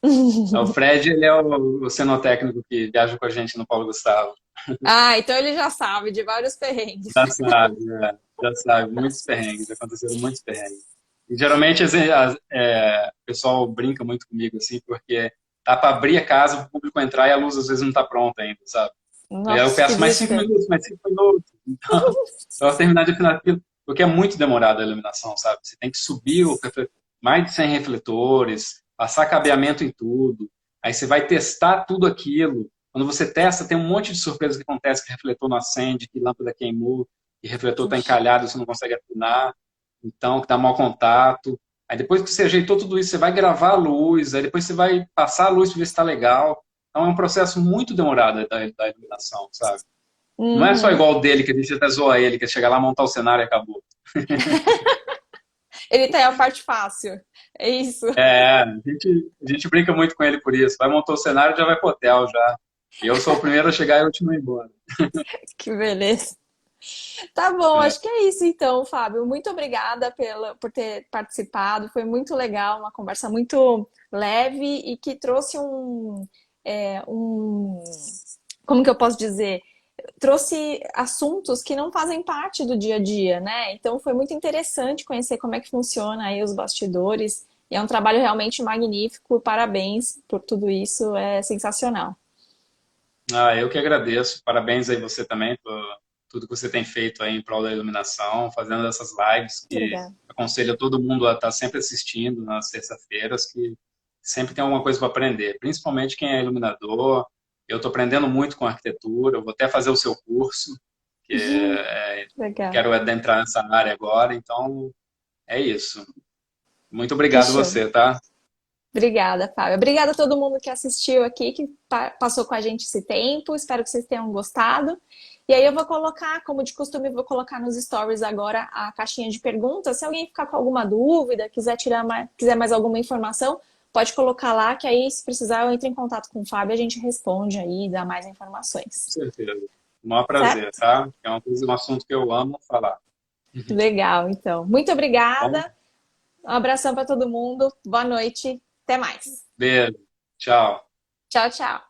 O Fred, ele é o cenotécnico que viaja com a gente no Paulo Gustavo. Ah, então ele já sabe de vários perrengues. Já sabe, já sabe. Muitos perrengues, aconteceram muitos perrengues. E geralmente o pessoal brinca muito comigo, assim, porque tá para abrir a casa, o público entrar e a luz às vezes não tá pronta ainda, sabe? Aí eu Nossa, que peço mais cinco desespero. minutos, mais 5 minutos. Então, eu terminar de afinar aquilo, porque é muito demorado a iluminação, sabe? Você tem que subir mais de 100 refletores, passar cabeamento em tudo, aí você vai testar tudo aquilo. Quando você testa, tem um monte de surpresas que acontece, que refletor não acende, que lâmpada queimou, que refletor está Puxa. encalhado, você não consegue afinar, então que dá mau contato. Aí depois que você ajeitou tudo isso, você vai gravar a luz, aí depois você vai passar a luz para ver se está legal. Então é um processo muito demorado da iluminação, sabe? Não é só Uhum. igual o dele, que a gente até zoa ele, que é chegar lá, montar o cenário e acabou. Ele tem a parte fácil. É isso. A gente brinca muito com ele por isso. Vai montar o cenário, já vai pro hotel já. E eu sou o primeiro a chegar e o último a ir embora. Que beleza. Tá bom, É. acho que é isso então, Fábio. Muito obrigada por ter participado. Foi muito legal, uma conversa muito leve e que trouxe como que eu posso dizer? Trouxe assuntos que não fazem parte do dia a dia, né? Então foi muito interessante conhecer como é que funciona aí os bastidores. E é um trabalho realmente magnífico. Parabéns por tudo isso, é sensacional. Eu que agradeço. Parabéns aí você também por tudo que você tem feito aí em prol da iluminação, fazendo essas lives Muito que obrigada. aconselho todo mundo a estar sempre assistindo nas terça-feiras, que sempre tem alguma coisa para aprender, principalmente quem é iluminador. Eu estou aprendendo muito com arquitetura, eu vou até fazer o seu curso, que Legal. quero adentrar nessa área agora, então é isso. Muito Que obrigado show. você, tá? Obrigada, Fábio. Obrigada a todo mundo que assistiu aqui, que passou com a gente esse tempo. Espero que vocês tenham gostado. E aí eu vou colocar, como de costume, vou colocar nos stories agora a caixinha de perguntas. Se alguém ficar com alguma dúvida, quiser mais alguma informação, pode colocar lá, que aí, se precisar, eu entro em contato com o Fábio e a gente responde aí e dá mais Com informações. certeza. O maior prazer, Certo? tá? É um assunto que eu amo falar. Legal, então. Muito Bom, obrigada. Um abração para todo mundo. Boa noite. Até mais. beijo. Tchau. Tchau, tchau.